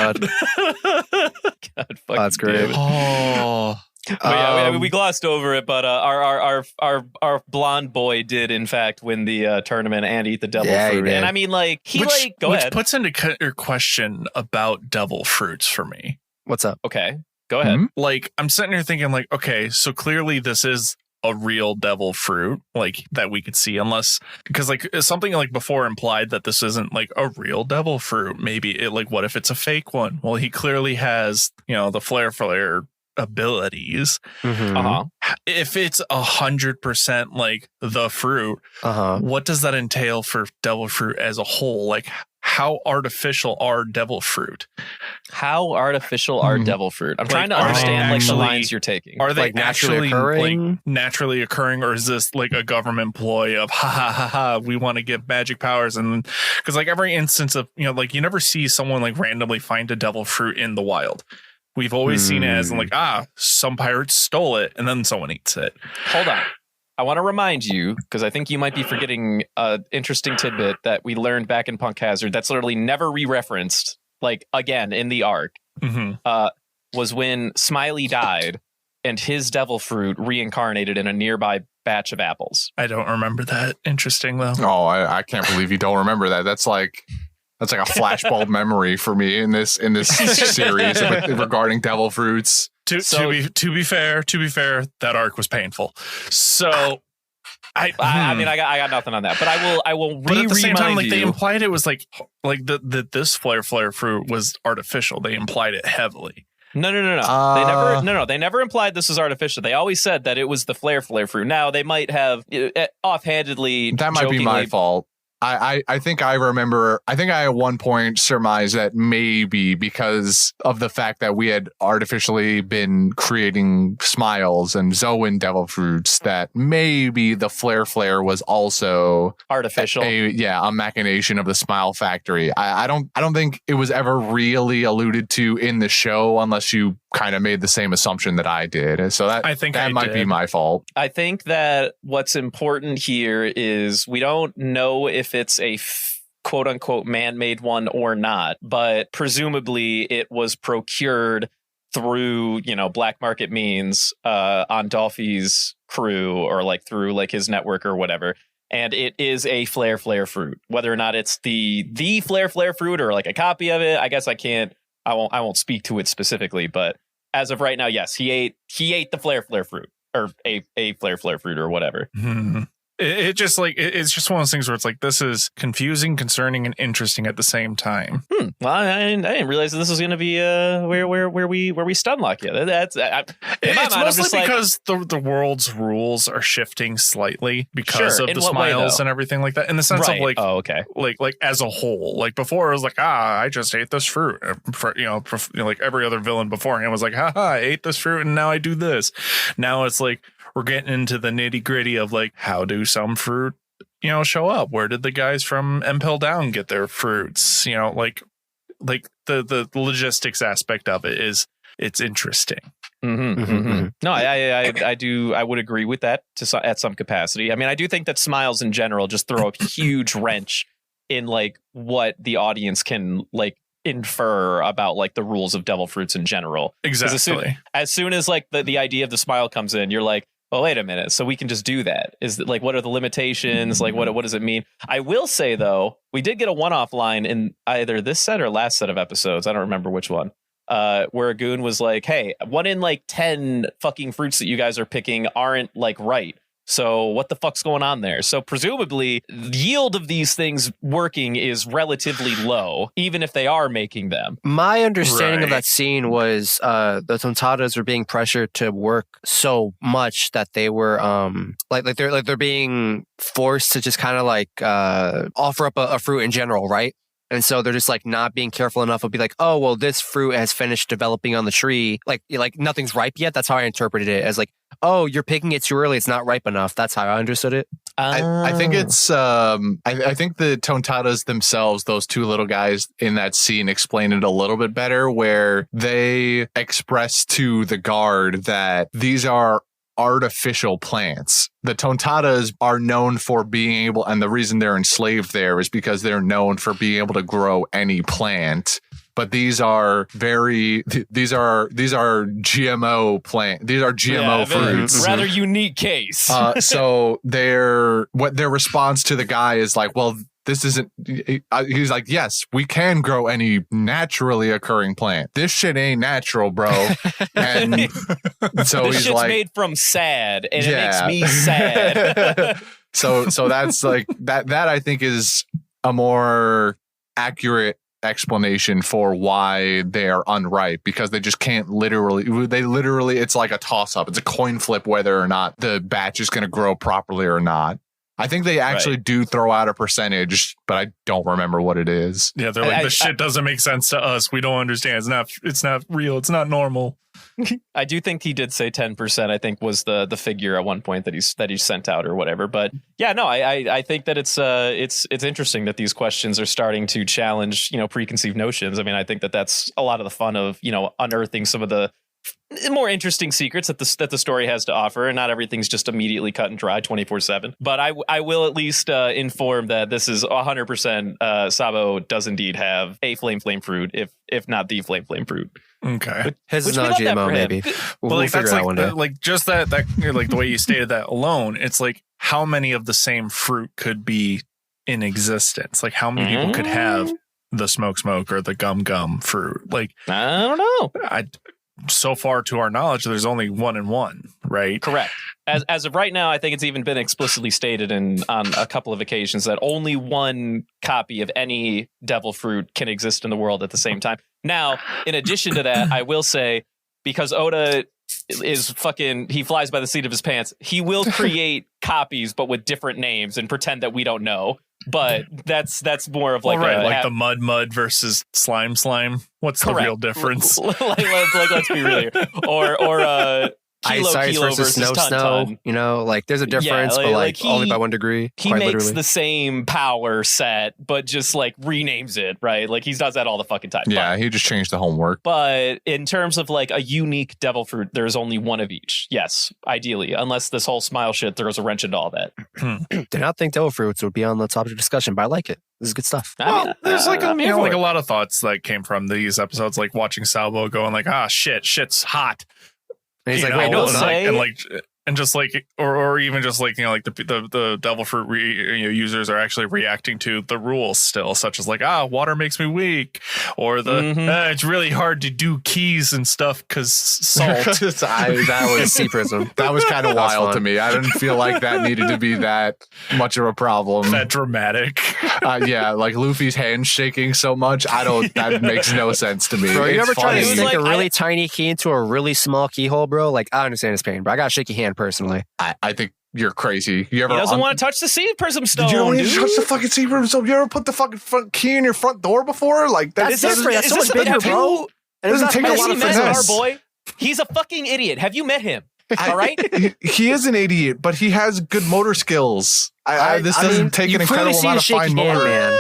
That's great. Oh. But we glossed over it, but our blonde boy did in fact win the tournament and eat the devil fruit. And I mean, like which ahead. Puts into your question about devil fruits for me. What's up? Okay, go ahead. Mm-hmm. Like I'm sitting here thinking, like, okay, so clearly this is a real devil fruit, like that we could see, unless because like something like before implied that this isn't like a real devil fruit. Maybe it like what if it's a fake one? Well, he clearly has the flare abilities. Mm-hmm. If it's 100% like the fruit, what does that entail for devil fruit as a whole? Like, how artificial are devil fruit? How artificial are devil fruit? I'm trying to understand like the lines you're taking. Are they like naturally occurring? Like naturally occurring, or is this like a government ploy of ha, we want to give magic powers? And because like every instance of like you never see someone like randomly find a devil fruit in the wild. We've always seen it as like, some pirates stole it and then someone eats it. Hold on. I want to remind you, because I think you might be forgetting an interesting tidbit that we learned back in Punk Hazard that's literally never re-referenced, like, again, in the arc, was when Smiley died and his devil fruit reincarnated in a nearby batch of apples. I don't remember that. Interesting, though. Oh, I can't believe you don't remember that. That's like a flashbulb memory for me in this series regarding devil fruits. To be fair, that arc was painful. So I mean, I got nothing on that, but I will. But at the same time, like they implied it was like this flare fruit was artificial. They implied it heavily. No. They never implied this was artificial. They always said that it was the flare fruit. Now they might have offhandedly. That might be my fault. I think I remember, I at one point surmised that maybe because of the fact that we had artificially been creating smiles and Zoan devil fruits, that maybe the flare was also artificial. A machination of the Smile Factory. I don't think it was ever really alluded to in the show unless you kind of made the same assumption that I did. So that might be my fault. I think that what's important here is we don't know if it's a quote unquote man-made one or not, but presumably it was procured through, black market means on Dolphy's crew or like through like his network or whatever. And it is a flare fruit. Whether or not it's the flare fruit or like a copy of it, I guess I won't speak to it specifically, but as of right now, yes, he ate the flare fruit or a flare fruit or whatever. It just like it's just one of those things where it's like this is confusing, concerning, and interesting at the same time. Well, I didn't realize that this was going to be where we stun lock you. It's mostly because the world's rules are shifting slightly because of the smiles and everything like that. In the sense of like, like as a whole, like before it was like, I just ate this fruit. Like every other villain beforehand was like, I ate this fruit and now I do this. Now it's like we're getting into the nitty gritty of like, how do some fruit, show up? Where did the guys from Impel Down get their fruits? Like the logistics aspect of it it's interesting. No, I would agree with that at some capacity. I mean, I do think that smiles in general just throw a huge wrench in like what the audience can like infer about like the rules of devil fruits in general. Exactly. As soon as like the idea of the smile comes in, you're like, well, wait a minute. So we can just do that. Is it, like, what are the limitations? Like, what does it mean? I will say, though, we did get a one-off line in either this set or last set of episodes. I don't remember which one. Where a goon was like, hey, 1 in like 10 fucking fruits that you guys are picking aren't like right. So what the fuck's going on there? So presumably the yield of these things working is relatively low, even if they are making them. My understanding of that scene was the Tontadas were being pressured to work so much that they were they're being forced to just kind of like offer up a fruit in general, right? And so they're just like not being careful enough. It'll be like, oh, well, this fruit has finished developing on the tree. Like nothing's ripe yet. That's how I interpreted it, as like, oh, you're picking it too early. It's not ripe enough. That's how I understood it. I think it's I think the Tontadas themselves, those two little guys in that scene, explain it a little bit better, where they express to the guard that these are artificial plants. The Tontadas are known for being able, and the reason they're enslaved there is because they're known for being able to grow any plant. But these are GMO plant. These are GMO fruits. Rather unique case. So their response to the guy is like, well, this isn't. He's like, yes, we can grow any naturally occurring plant. This shit ain't natural, bro. And so this he's shit's like, made from sad, and it makes me sad. So that's like that. That I think is a more accurate explanation for why they are unripe, because they just can't literally it's like a toss up. It's a coin flip whether or not the batch is going to grow properly or not. I think they actually do throw out a percentage, but I don't remember what it is. Yeah, they're like, this shit doesn't make sense to us. We don't understand. It's not real. It's not normal. I do think he did say 10%, I think was the figure at one point that he sent out or whatever. But yeah, no, I think that it's interesting that these questions are starting to challenge, preconceived notions. I mean, I think that that's a lot of the fun of, unearthing some of the more interesting secrets that the story has to offer, and not everything's just immediately cut and dry 24/7. But I will at least inform that this is 100% Sabo does indeed have a flame fruit, if not the flame fruit. Okay, his is not GMO, maybe. We'll figure it out one day. Like just that like the way you stated that alone, it's like how many of the same fruit could be in existence? Like how many people could have the smoke or the gum fruit? Like I don't know. So far, to our knowledge, there's only 1 in 1, right? Correct. As of right now, I think it's even been explicitly stated on a couple of occasions that only one copy of any devil fruit can exist in the world at the same time. Now, in addition to that, I will say, because Oda is he flies by the seat of his pants, he will create copies, but with different names, and pretend that we don't know. But that's more of like like the mud versus slime. What's the real difference? Let's be real here. Or Kilo versus snow. Like there's a difference, but like only by 1 degree. He makes the same power set, but just like renames it, right? Like he does that all the fucking time. Yeah, he just changed the homework. But in terms of like a unique devil fruit, there's only one of each. Yes, ideally, unless this whole smile shit throws a wrench into all that. Did not think devil fruits would be on the topic of discussion, but I like it. This is good stuff. There's like a lot of thoughts that came from these episodes, like watching Salvo going like, shit's hot. And he's like, wait, no, it's not. And like, And just like, or even just like, like the devil fruit users are actually reacting to the rules still, such as like, water makes me weak, or it's really hard to do keys and stuff because salt. That was Sea Prism. That was kind of wild fun. to me. I didn't feel like that needed to be that much of a problem. That dramatic. Yeah, like Luffy's hands shaking so much. That makes no sense to me. Bro, you ever try to funny. stick a Like, really tiny key into a really small keyhole, bro? Like, I understand his pain, but I got to shake your hand personally. I think you're crazy. You ever He doesn't want to touch the Sea Prism Stone, Did you ever dude. touch the fucking Sea Prism Stone? You ever put the fucking front key in your front door before? Like That's different. That's so much bigger, bro. And doesn't it's take not a Has lot he of met our finesse. boy? He's a fucking idiot. Have you met him? All right? He is an idiot, but he has good motor skills. This doesn't take an incredible amount of fine motor. man.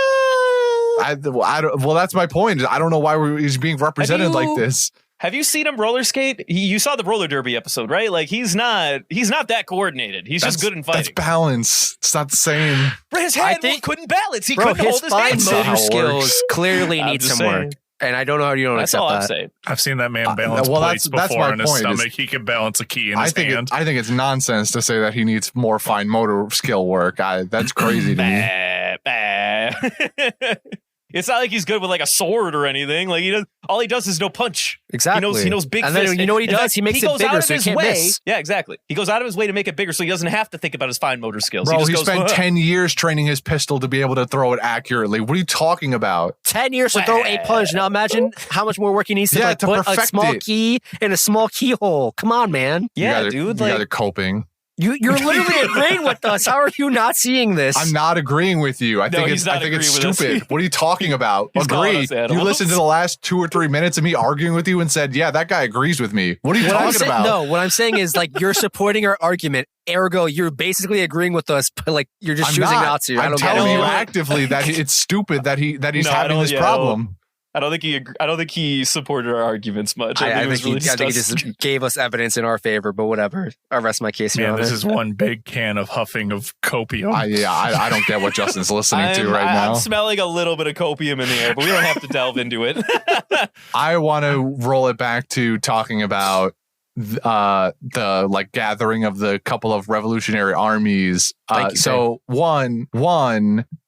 Well, that's my point. I don't know why he's being represented like this. Have you seen him roller skate? You saw the roller derby episode, right? Like he's not that coordinated. He's just good in That's fighting. balance. It's not the same. His head couldn't balance. He Bro, couldn't his hold his fine hands. motor how it skills works. clearly I'm need just some saying. work. And I don't know how you don't That's accept all I'm that. saying. I've seen that man balance well, plates that's before my on his point, is- stomach. He can balance a key in his hand. I think it's nonsense to say that he needs more fine motor skill work. That's crazy to me. It's not like he's good with like a sword or anything. Like all he does is no punch. Exactly. He knows big And fist. then you know what he In does? fact, He makes it goes bigger out of so he his can't way. miss. Yeah, exactly. He goes out of his way to make it bigger so he doesn't have to think about his fine motor skills. Bro, he he just goes, spent 10 years training his pistol to be able to throw it accurately. What are you talking about? 10 years to throw a punch. Now imagine how much more work he needs to, Yeah, to put a perfect small it. key in a small keyhole. Come on, man. yeah, you dude. guys Like are coping. You're literally agreeing with us. How are you not seeing this? I'm not agreeing with you. I think he's not it's agreeing with us. stupid. What are you talking about? He's calling Agree. us You animals. listened to the last 2 or 3 minutes of me arguing with you and said, yeah, that guy agrees with me. What are you talking about? No, what I'm saying is like you're supporting our argument. Ergo, you're basically agreeing with us, but like you're just I'm choosing not to. I I'm don't get telling it. you actively that it's stupid that he's No, I having don't- this yeah, problem. I don't think he supported our arguments much. I think he just gave us evidence in our favor, but whatever. I rest my case. Man, Your this Honor. is one big can of huffing of copium. I don't get what Justin's listening to right now. I'm smelling a little bit of copium in the air, but we don't have to delve into it. I want to roll it back to talking about the like gathering of the couple of revolutionary armies. Thank you, So one,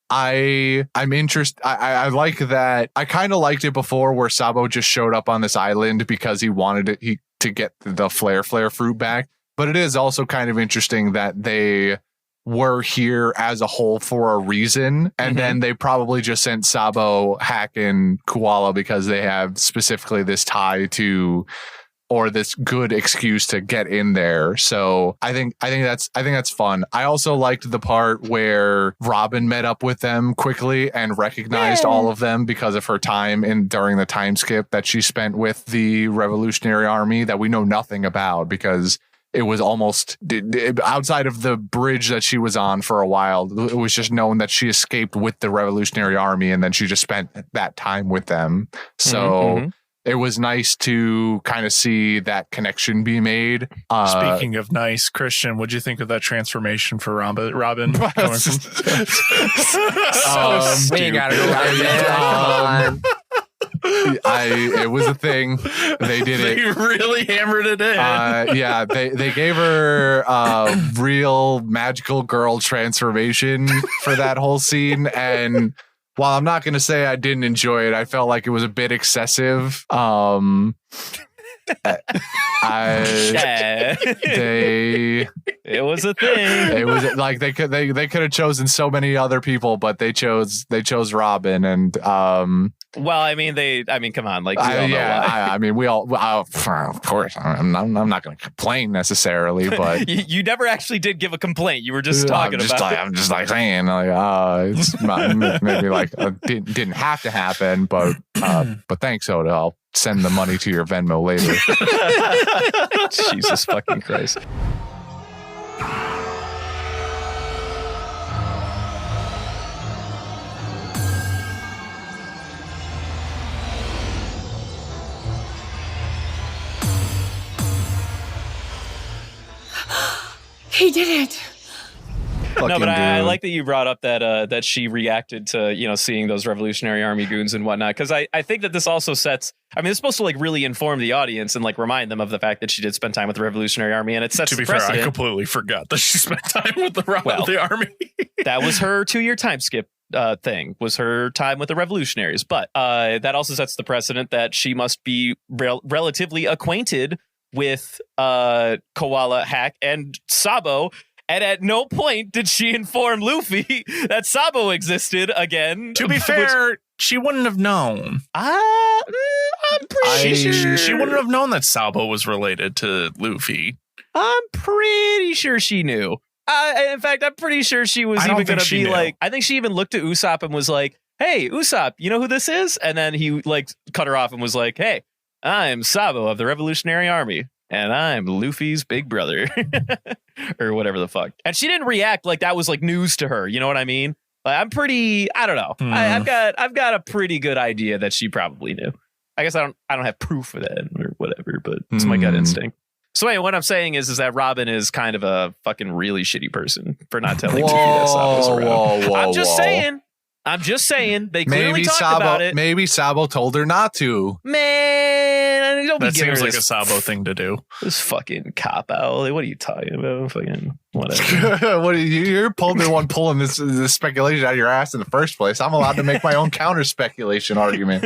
I'm interested. I like that. I kind of liked it before where Sabo just showed up on this island because he wanted to get the flare fruit back. But it is also kind of interesting that they were here as a whole for a reason. And then they probably just sent Sabo, Hack, and Koala because they have specifically this tie to, or this good excuse to get in there. So I think that's fun. I also liked the part where Robin met up with them quickly and recognized all of them because of her time during the time skip that she spent with the Revolutionary Army that we know nothing about, because it was almost outside of the bridge that she was on for a while. It was just known that she escaped with the Revolutionary Army and then she just spent that time with them. So it was nice to kind of see that connection be made. Speaking of nice, Christian, what'd you think of that transformation for Robin? Coming from- We ain't gotta go right there. Come on. It was a thing. They did They it. really hammered it in. Yeah, they gave her a real magical girl transformation for that whole scene. And while I'm not going to say I didn't enjoy it, I felt like it was a bit excessive. It was a thing. It was like they could have chosen so many other people, but they chose Robin. And Well, I mean, come on, like, we all know why. I mean, we all, of course, I'm not going to complain necessarily, but You never actually did give a complaint. You were just talking about it. I'm just like saying, like, it's maybe like didn't have to happen, but thanks, Oda. I'll send the money to your Venmo later. Jesus fucking Christ. He did it. No, but I like that you brought up that she reacted to, seeing those Revolutionary Army goons and whatnot, because I think that this also sets, it's supposed to like really inform the audience and like remind them of the fact that she did spend time with the Revolutionary Army, and it sets to be the precedent. fair, I completely forgot that she spent time with the army. That was her 2-year time skip thing, was her time with the Revolutionaries, but that also sets the precedent that she must be relatively acquainted with Koala, Hack, and Sabo. And at no point did she inform Luffy that Sabo existed again. To be fair, she wouldn't have known. I'm pretty sure. She wouldn't have known that Sabo was related to Luffy. I'm pretty sure she knew. In fact, I'm pretty sure she was even going to be like, I think she even looked at Usopp and was like, hey, Usopp, you know who this is? And then he like cut her off and was like, hey, I'm Sabo of the Revolutionary Army. And I'm Luffy's big brother or whatever the fuck. And she didn't react like that was like news to her. You know what I mean? Like, I don't know. I've got a pretty good idea that she probably knew. I guess I don't have proof of that or whatever, but it's my gut instinct. So anyway, what I'm saying is that Robin is kind of a fucking really shitty person for not telling Luffy that Sabo's around. I'm just saying. They clearly talked about it. Maybe Sabo told her not to. Man, don't be that giving seems her like a Sabo thing to do. This fucking cop out. Like, what are you talking about? Fucking whatever. What are you're pulling this speculation out of your ass in the first place. I'm allowed to make my own counter speculation argument.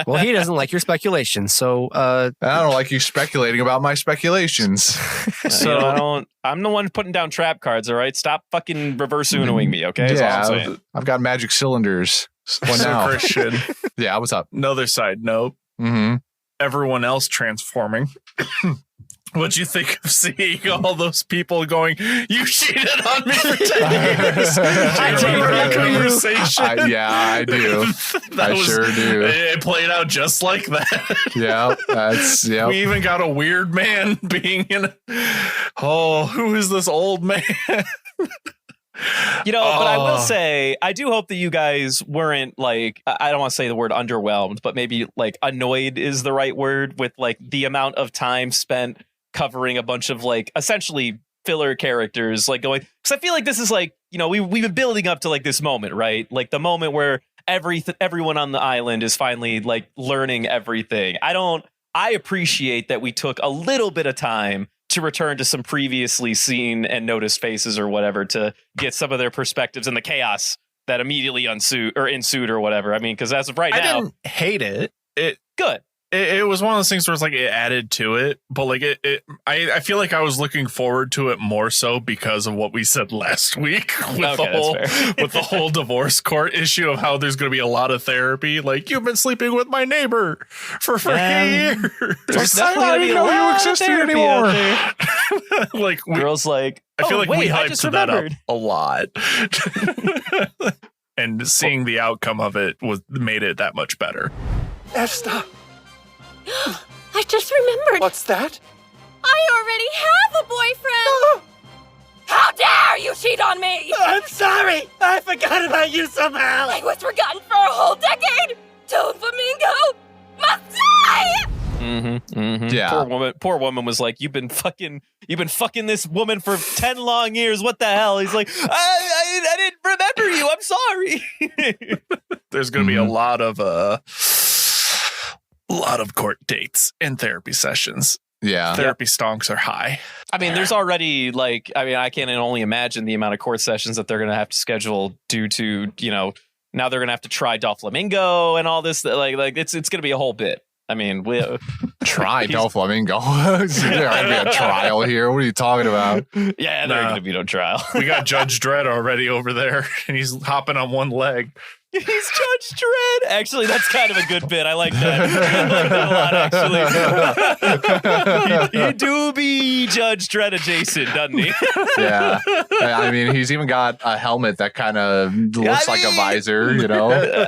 Well, he doesn't like your speculation, so I don't like you speculating about my speculations. So I'm the one putting down trap cards. All right, stop fucking reverse Unoing me. Okay, that's all I'm saying. I've got magic cylinders. What now? Christian. Yeah, what's up? Another side note. Mm-hmm. Everyone else transforming. What'd you think of seeing all those people going, you cheated on me for 10 years? I remember that conversation. I do. I sure do. It played out just like that. Yeah, We even got a weird man being in. Who is this old man? But I will say, I do hope that you guys weren't like, I don't want to say the word underwhelmed, but maybe like annoyed is the right word with like the amount of time spent covering a bunch of like essentially filler characters, like going, because I feel like this is like, we've been building up to like this moment, right? Like the moment where everyone on the island is finally like learning everything. I appreciate that we took a little bit of time to return to some previously seen and noticed faces or whatever to get some of their perspectives and the chaos that immediately ensued or whatever. I mean, because as of right now, I didn't hate it. Good. It was one of those things where it's like it added to it, but like I feel like I was looking forward to it more so because of what we said last week with the whole divorce court issue of how there's going to be a lot of therapy. Like, you've been sleeping with my neighbor for 3 years. There's definitely going to be a lot of therapy anymore. Like, girls like, I feel like we I hyped just that up remembered. a lot. And seeing the outcome of it made it that much better. Esther. I just remembered. What's that? I already have a boyfriend. How dare you cheat on me? I'm sorry. I forgot about you somehow. I was forgotten for a whole decade. Toad Flamingo must die. Yeah. Poor woman was like, you've been fucking this woman for 10 long years. What the hell? He's like, I didn't remember you. I'm sorry. There's going to be a lot of court dates and therapy sessions. Yeah. Therapy stonks are high. I mean, there's already I can only imagine the amount of court sessions that they're going to have to schedule due to, now they're going to have to try Doflamingo and all this. Like it's going to be a whole bit. I mean, we try Doflamingo. There's going to be a trial here. What are you talking about? Yeah, there's going to be no trial. We got Judge Dredd already over there, and he's hopping on one leg. He's Judge Dredd. Actually, that's kind of a good bit. I like that. I like that a lot, actually. He do be Judge Dredd adjacent, doesn't he? Yeah. I mean, he's even got a helmet that kind of looks like a visor,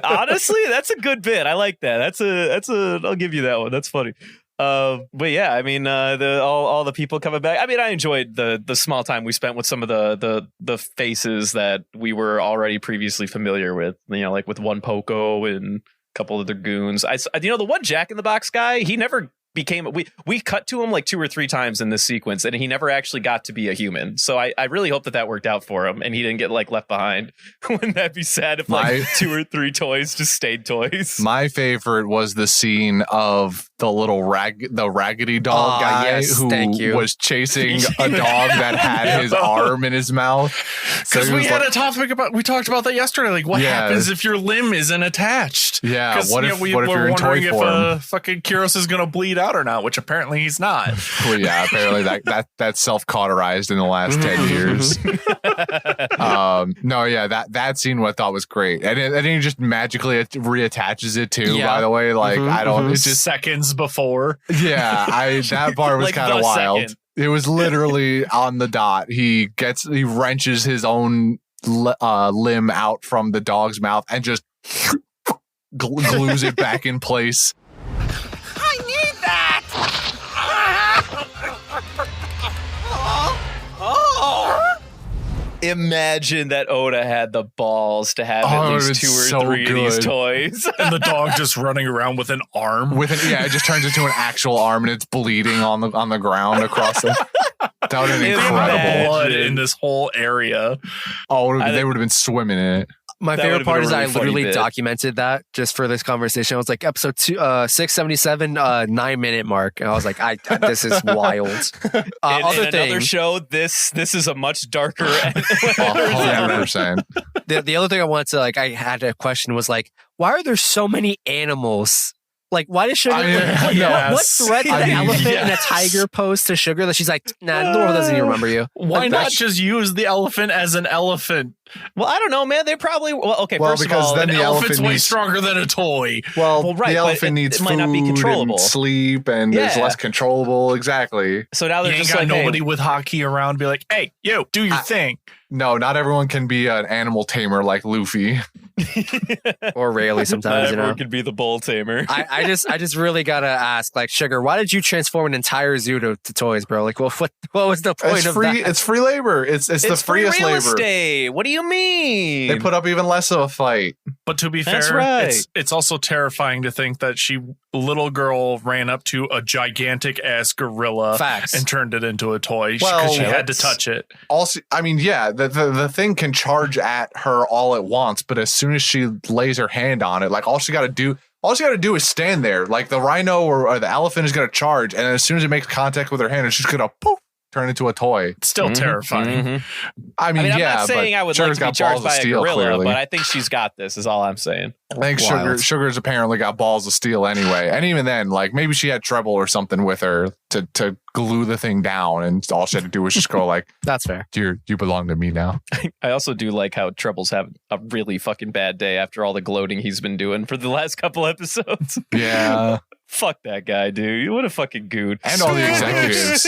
Honestly, that's a good bit. I like that. That's a I'll give you that one. That's funny. But yeah, I mean, all the people coming back. I mean, I enjoyed the small time we spent with some of the faces that we were already previously familiar with. Like with one Poco and a couple of the goons. The one Jack in the Box guy. He never became we cut to him like 2 or 3 times in this sequence, and he never actually got to be a human. So I really hope that worked out for him and he didn't get like left behind. Wouldn't that be sad if like 2 or 3 toys just stayed toys? My favorite was the scene of the little raggedy dog guy who was chasing a dog that had his arm in his mouth. Because we talked about that yesterday. Like, what happens if your limb isn't attached? Yeah, what if you're in toy form? If fucking Kyros is gonna bleed out or not, which apparently he's not. Well, yeah, apparently that's self-cauterized in the last 10 years. That scene I thought was great, and then he just magically reattaches it too. Yeah. By the way, like it's just seconds before. Yeah, that part was like kind of wild. Second. It was literally on the dot. He wrenches his own limb out from the dog's mouth and just glues it back in place. I need that! Imagine that Oda had the balls to have at least 2 or 3 of these toys. And the dog just running around with an arm. It just turns into an actual arm and it's bleeding on the ground across them. That would have been incredible. Blood in this whole area. Oh, they would have been swimming in it. My favorite part is I literally documented that just for this conversation. I was like, episode 677, 9-minute mark. And I was like, this is wild. Another show, this is a much darker. 100%. The other thing I wanted to, I had a question was like, why are there so many animals? Like, why does Sugar... What threat did an elephant and a tiger pose to Sugar that she's like, nah, the world doesn't even remember you? Why not just use the elephant as an elephant? Well, I don't know, man. They probably... first of all, then the elephant's way stronger than a toy. Well, right, the elephant needs food, might not be controllable. And sleep, and is less controllable. Exactly. So now they're just got nobody with hockey around be like, hey, yo, do your thing. No, not everyone can be an animal tamer like Luffy. Or Rayleigh sometimes, everyone can be the bull tamer. I just really gotta ask, like, Sugar, why did you transform an entire zoo to toys, bro? Like, well, what was the point of that? It's free labor. It's the freest free real labor. Estate. What do you mean? They put up even less of a fight. But to be fair, it's also terrifying to think that little girl ran up to a gigantic ass gorilla and turned it into a toy because she had to touch it. Also, I mean, the thing can charge at her all at once, but as soon as she lays her hand on it, like all she got to do is stand there. Like the rhino or the elephant is going to charge, and as soon as it makes contact with her hand, it's just going to poof, turn into a toy. It's still terrifying. I mean, I'm not saying I would like to be charged by a gorilla, clearly. but I think she's got this, is all I'm saying. I think Sugar's apparently got balls of steel anyway. And even then, like maybe she had treble or something with her to glue the thing down, and all she had to do was just go like, that's fair. You belong to me now. I also do like how Treble's having a really fucking bad day after all the gloating he's been doing for the last couple episodes. Yeah. Fuck that guy, dude. What a fucking goon. And all the executives.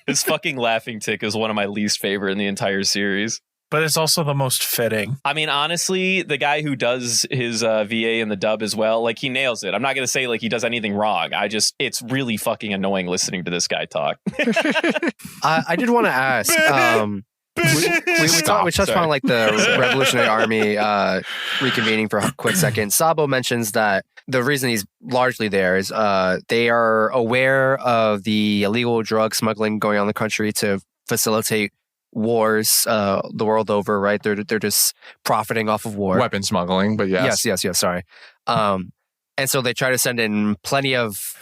His fucking laughing tick is one of my least favorite in the entire series. But it's also the most fitting. I mean, honestly, the guy who does his VA in the dub as well, like he nails it. I'm not going to say like he does anything wrong. It's really fucking annoying listening to this guy talk. I did want to ask, we touched on like the Revolutionary Army reconvening for a quick second. Sabo mentions that the reason he's largely there is they are aware of the illegal drug smuggling going on in the country to facilitate wars the world over, right? They're just profiting off of war. Weapon smuggling, but yes. Yes, sorry. And so they try to send in plenty of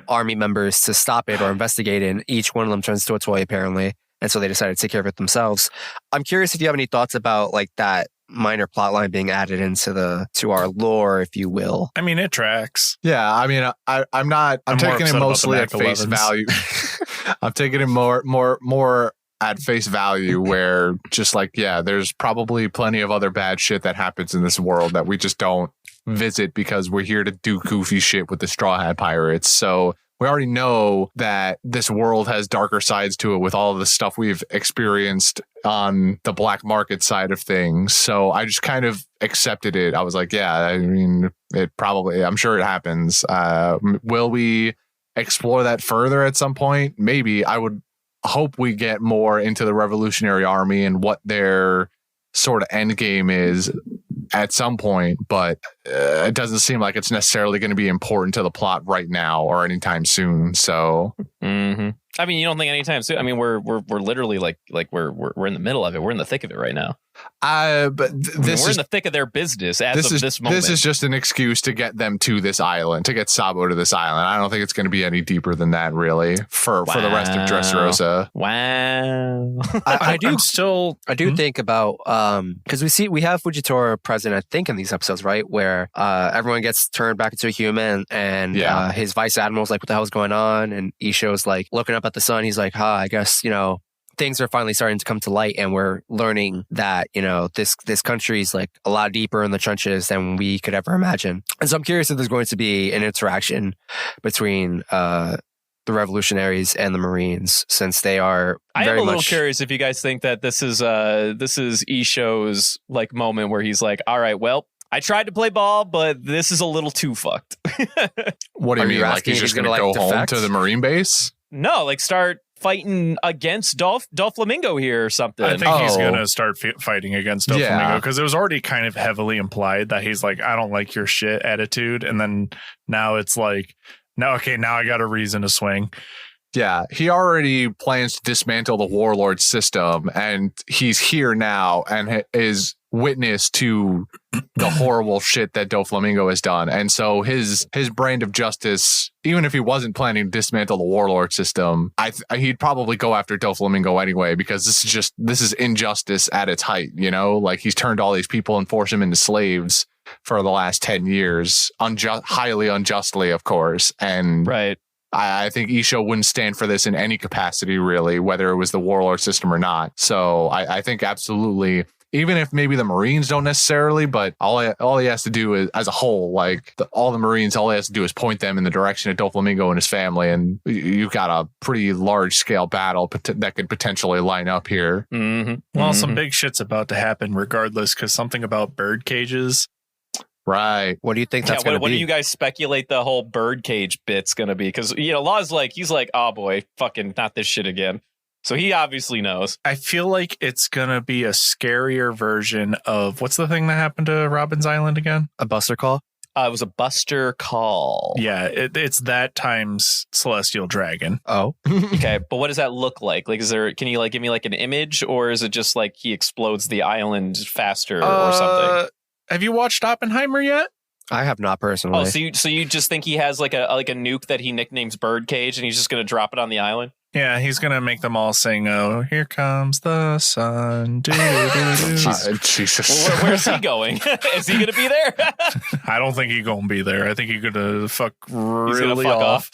army members to stop it or investigate it, and each one of them turns to a toy, apparently. And so they decided to take care of it themselves. I'm curious if you have any thoughts about like that minor plot line being added to our lore, if you will. I mean, it tracks. Yeah, I mean, I'm taking it mostly at face value. I'm taking it more at face value, where just like, there's probably plenty of other bad shit that happens in this world that we just don't visit because we're here to do goofy shit with the Straw Hat Pirates. So we already know that this world has darker sides to it with all of the stuff we've experienced on the black market side of things. So I just kind of accepted it. I was like, I mean, I'm sure it happens. Will we explore that further at some point? Maybe. I would hope we get more into the Revolutionary Army and what their sort of end game is at some point, but it doesn't seem like it's necessarily going to be important to the plot right now or anytime soon. So, I mean, you don't think anytime soon? I mean, we're literally like we're in the middle of it. We're in the thick of it right now. We're in the thick of their business this moment. This is just an excuse to get them to this island, to get Sabo to this island. I don't think it's going to be any deeper than that, really, for the rest of Dressrosa. Wow. I do think about because we have Fujitora present, I think, in these episodes, right, where everyone gets turned back into a human, and his vice admiral's like, "What the hell's going on?" And Isho's like looking up at the sun. He's like, I guess things are finally starting to come to light, and we're learning that this country's like a lot deeper in the trenches than we could ever imagine. And so I'm curious if there's going to be an interaction between the revolutionaries and the Marines, since they are I am a little curious if you guys think that this is Isho's like moment where he's like, all right, well, I tried to play ball, but this is a little too fucked. What do you mean? Like he's just going to go home to the Marine base? No, like start fighting against Doflamingo here or something. I think he's going to start fighting against Doflamingo because it was already kind of heavily implied that he's like, I don't like your shit attitude. And then now it's like, now I got a reason to swing. Yeah, he already plans to dismantle the warlord system, and he's here now and is witness to the horrible shit that Doflamingo has done. And so his brand of justice, even if he wasn't planning to dismantle the warlord system, he'd probably go after Doflamingo anyway, because this is injustice at its height, like he's turned all these people and forced them into slaves for the last 10 years, highly unjustly, of course. And right. I think Isho wouldn't stand for this in any capacity, really, whether it was the warlord system or not. So I think absolutely, even if maybe the Marines don't necessarily, but all he has to do is, as a whole, like all the Marines, all he has to do is point them in the direction of Doflamingo and his family, and you've got a pretty large scale battle that could potentially line up here. Mm-hmm. Well, some big shit's about to happen regardless, because something about bird cages. Right. What do you think that's going to be? What do you guys speculate the whole birdcage bit's going to be? Because, Law's like, he's like, oh boy, fucking not this shit again. So he obviously knows. I feel like it's going to be a scarier version of, what's the thing that happened to Robin's Island again? A buster call? It was a buster call. Yeah, it's that times Celestial Dragon. Oh. Okay, but what does that look like? Like, can you like give me like an image, or is it just like he explodes the island faster or something? Have you watched Oppenheimer yet? I have not personally. Oh, so you just think he has like a nuke that he nicknames Birdcage, and he's just going to drop it on the island? Yeah, he's going to make them all sing, "Oh, here comes the sun." Jesus. Well, where's he going? Is he going to be there? I don't think he's going to be there. I think he's going to fuck really off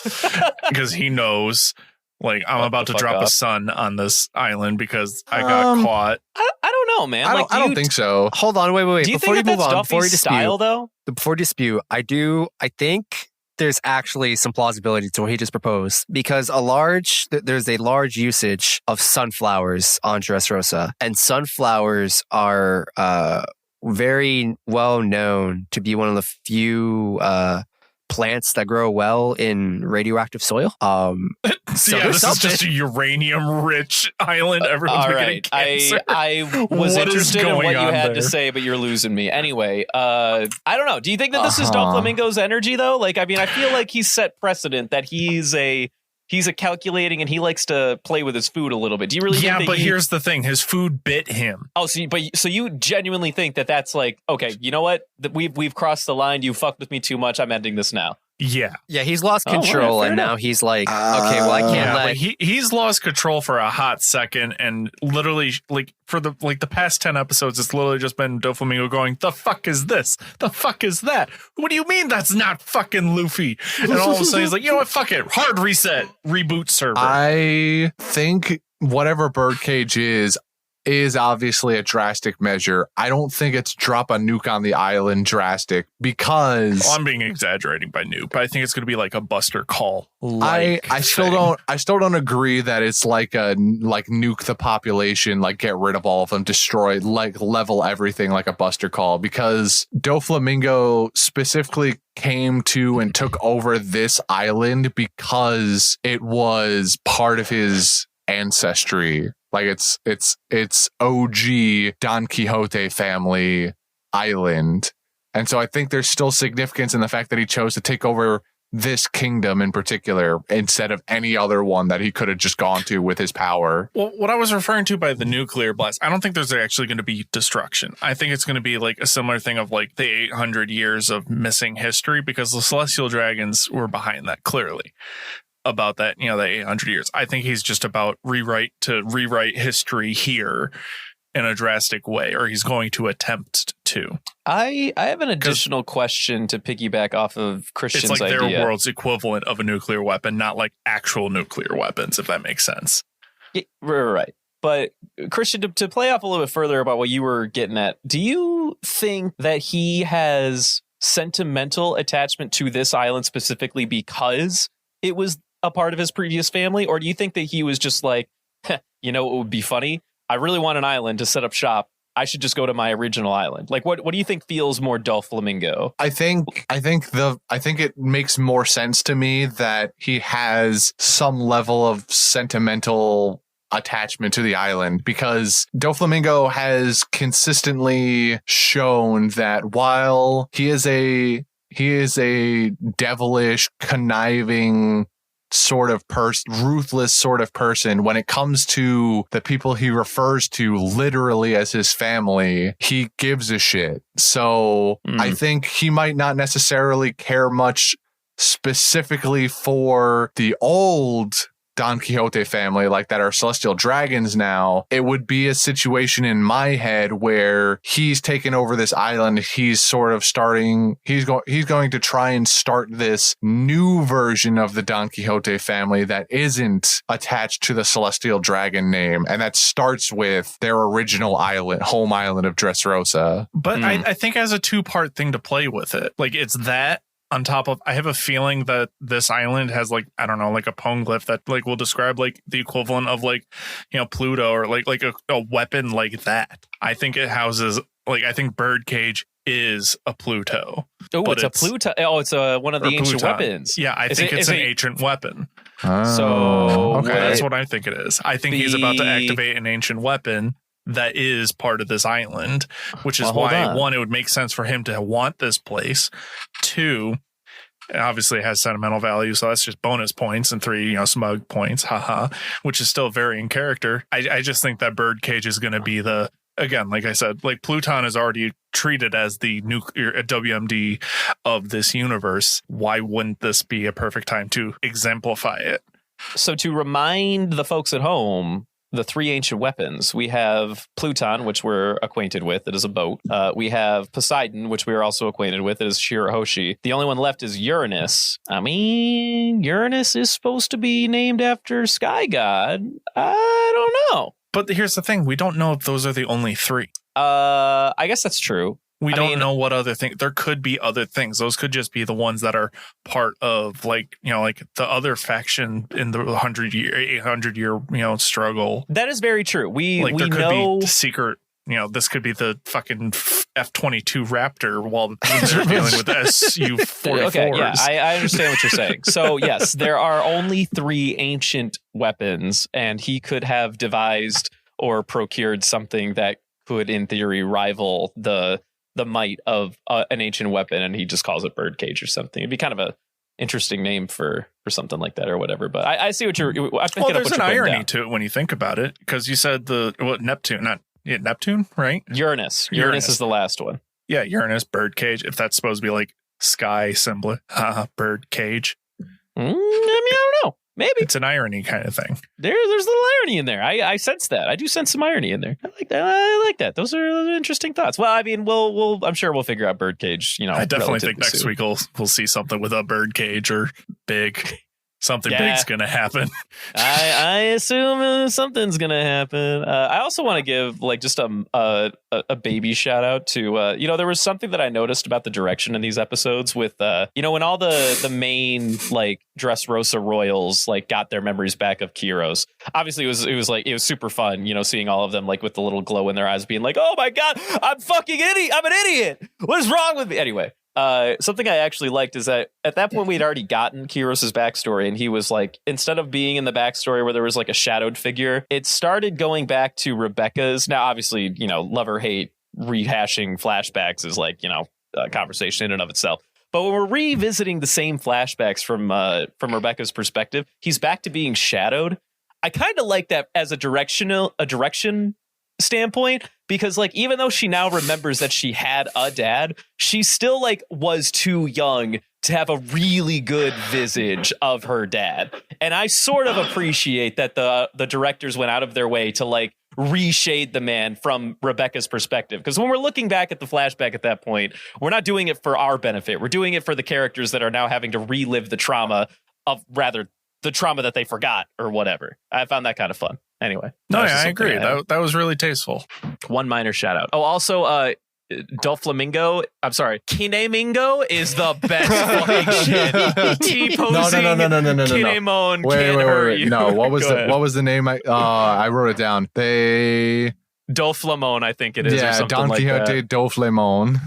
because he knows, like, I'm about to drop a sun on this island because I got caught. I don't know, man. I don't think so. Hold on, wait. Do you before think you move on, before you dispute, style, though? Before you dispute, I think there's actually some plausibility to what he just proposed, because there's a large usage of sunflowers on Dressrosa, and sunflowers are very well known to be one of the few plants that grow well in radioactive soil. So this is just a uranium-rich island. Everyone's getting cancer. I was interested in what you had to say, but you're losing me. Anyway, I don't know. Do you think that this is Doflamingo's energy, though? Like, I mean, I feel like he's set precedent that he's a calculating, and he likes to play with his food a little bit. Do you really? Yeah, think but here's the thing: his food bit him. Oh, so you genuinely think that that's like, okay, you know what? We've crossed the line. You fucked with me too much. I'm ending this now. Yeah, he's lost control, and now he's like, okay, well, I can't let. He's lost control for a hot second, and literally, like for the past 10 episodes, it's literally just been Doflamingo going, "The fuck is this? The fuck is that? What do you mean that's not fucking Luffy?" And all of a sudden, he's like, "You know what? Fuck it, hard reset, reboot server." I think whatever Birdcage is obviously a drastic measure. I don't think it's drop a nuke on the island drastic, because I'm being exaggerating by nuke, but I think it's going to be like a buster call. I still don't agree that it's like nuke the population, like get rid of all of them, destroy, like level everything like a buster call, because Doflamingo specifically came to and took over this island because it was part of his ancestry. Like it's OG Don Quixote family island. And so I think there's still significance in the fact that he chose to take over this kingdom in particular instead of any other one that he could have just gone to with his power. Well, what I was referring to by the nuclear blast, I don't think there's actually going to be destruction. I think it's going to be like a similar thing of like the 800 years of missing history, because the celestial dragons were behind that clearly about that, the 800 years. I think he's just about rewrite history here in a drastic way, or he's going to attempt to. I have an additional question to piggyback off of Christian's idea. It's like idea. their world's equivalent of a nuclear weapon, not like actual nuclear weapons, if that makes sense. Yeah, right. But Christian, to play off a little bit further about what you were getting at, do you think that he has sentimental attachment to this island specifically because it was a part of his previous family? Or do you think that he was just like, it would be funny? I really want an island to set up shop. I should just go to my original island. Like, what do you think feels more Doflamingo? I think it makes more sense to me that he has some level of sentimental attachment to the island, because Doflamingo has consistently shown that while he is a devilish, conniving sort of ruthless sort of person, when it comes to the people he refers to literally as his family, he gives a shit. So I think he might not necessarily care much specifically for the old Don Quixote family, like that are celestial dragons now. It would be a situation in my head where he's taken over this island. He's sort of he's going to try and start this new version of the Don Quixote family that isn't attached to the celestial dragon name, and that starts with their original home island of Dressrosa. But I think as a two-part thing to play with it, like it's that on top of, I have a feeling that this island has like, I don't know, like a poneglyph that like will describe like the equivalent of like, Pluto, or like a weapon like that. I think it houses, like, I think Birdcage is a Pluto. Oh, it's a Pluto. Oh, it's one of the ancient weapons. Yeah, I think it's an ancient weapon. So okay, that's what I think it is. I think he's about to activate an ancient weapon that is part of this island, which is why, one, it would make sense for him to want this place. Two, it obviously has sentimental value, so that's just bonus points. And three, smug points, haha, which is still very in character. I just think that Birdcage is going to be again, like I said, like Pluton is already treated as the nuclear WMD of this universe. Why wouldn't this be a perfect time to exemplify it? So to remind the folks at home, the three ancient weapons, we have Pluton, which we're acquainted with. It is a boat. We have Poseidon, which we are also acquainted with. It is Shirahoshi. The only one left is Uranus. I mean, Uranus is supposed to be named after Sky God. I don't know. But here's the thing. We don't know if those are the only three. I guess that's true. We don't know what other thing. There could be other things. Those could just be the ones that are part of like the other faction in the 800 year struggle. That is very true. We there could know be secret. This could be the fucking F-22 Raptor while the teams are dealing with Su-44s. Okay, yeah, I understand what you're saying. So yes, there are only three ancient weapons, and he could have devised or procured something that could, in theory, rival the might of an ancient weapon, and he just calls it Birdcage or something. It'd be kind of a interesting name for something like that or whatever. But I see what you're. Well, there's an irony to it when you think about it, because you said Neptune, right? Uranus is the last one. Yeah, Uranus, Birdcage. If that's supposed to be like sky symbol, Birdcage. I mean, I don't know. Maybe it's an irony kind of thing. There's a little irony in there. I sense that. I do sense some irony in there. I like that. Those are interesting thoughts. Well, I mean, I'm sure we'll figure out Birdcage. I definitely think next week we'll see something with a Birdcage or big. Something big's going to happen. I assume something's going to happen. I also want to give just a baby shout out to, there was something that I noticed about the direction in these episodes with, when all the main Dressrosa royals got their memories back of Kyros. Obviously it was super fun, seeing all of them with the little glow in their eyes being like, oh my God, I'm fucking idiot. I'm an idiot. What is wrong with me? Anyway. Something I actually liked is that at that point we had already gotten Kyros' backstory, and he was instead of being in the backstory where there was a shadowed figure, it started going back to Rebecca's. Now, obviously, love or hate rehashing flashbacks is like, you know, a conversation in and of itself. But when we're revisiting the same flashbacks from Rebecca's perspective, he's back to being shadowed. I kind of like that as a direction standpoint, because like even though she now remembers that she had a dad, she still like was too young to have a really good visage of her dad. And I sort of appreciate that the directors went out of their way to like reshade the man from Rebecca's perspective. Because when we're looking back at the flashback at that point, we're not doing it for our benefit. We're doing it for the characters that are now having to relive the trauma that they forgot or whatever. I found that kind of fun. Anyway. No, yeah, I agree. That was really tasteful. One minor shout out. Oh, also, Doflamingo, I'm sorry, Kinemingo is the best fucking shit. T-posing, No. Kinemon Wait. hurt you. No, what was the name? I wrote it down. Doflamon, I think it is. Yeah, or something Don like Quixote Doflamon.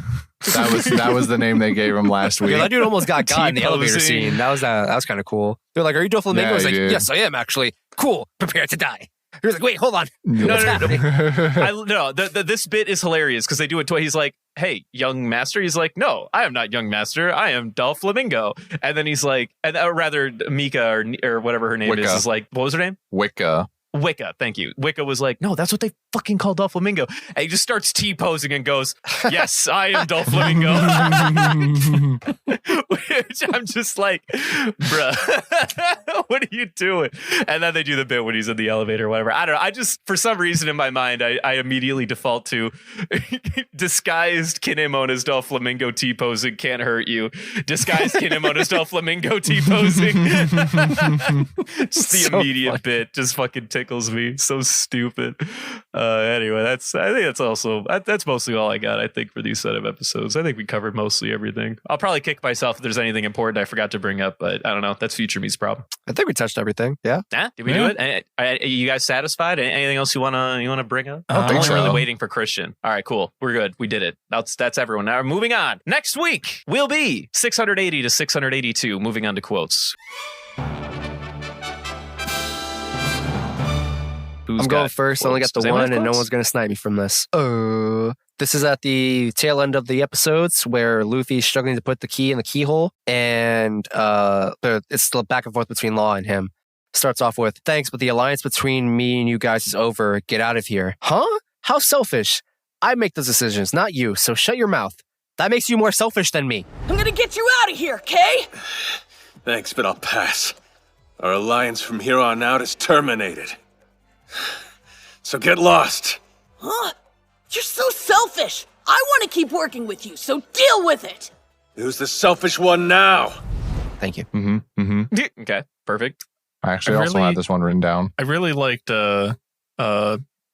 That was the name they gave him last week. Yeah, that dude almost got in the elevator T-posing. scene. That was kind of cool. They're like, "Are you Doflamingo?" Yeah, I was like, he did. "Yes, I am actually." Cool. Prepare to die. He was like, "Wait, hold on." No. happening? This bit is hilarious because they do it twice. He's like, "Hey, young master." He's like, "No, I am not young master. I am Doflamingo." And then he's like, or rather, Mika or whatever her name Wicca. is like, what was her name? Wicca. Thank you. Wicca was like, "No, that's what they fucking call Doflamingo." And he just starts T-posing and goes, "Yes, I am Doflamingo." Which I'm just like, bruh, what are you doing? And then they do the bit when he's in the elevator or whatever. I don't know. I just, for some reason in my mind, I immediately default to disguised Kinemon as Doflamingo T-posing can't hurt you. Disguised Kinemon as Doflamingo T-posing. Just the So immediate funny. bit just fucking tickles me. So stupid. Anyway, I think that's mostly all I got, I think, for these set of episodes. I think we covered mostly everything. I'll probably kick myself if there's anything important I forgot to bring up, but I don't know. That's future me's problem. I think we touched everything. Yeah. Did we do it? Are you guys satisfied? Anything else you wanna bring up? I don't think I'm so. really waiting for Christian. All right, cool. We're good. We did it. That's everyone. Now moving on. Next week will be 680 to 682. Moving on to quotes. I'm going first. I only got the one, and no one's going to snipe me from this. This is at the tail end of the episodes where Luffy's struggling to put the key in the keyhole, and it's still back and forth between Law and him. Starts off with, "Thanks, but the alliance between me and you guys is over. Get out of here." Huh? How selfish. I make those decisions, not you, so shut your mouth. That makes you more selfish than me. I'm gonna get you out of here, okay? Thanks, but I'll pass. Our alliance from here on out is terminated. So get lost. Huh? You're so selfish. I want to keep working with you, so deal with it. Who's the selfish one now? Thank you. Okay, perfect. I actually also really- had this one written down. I really liked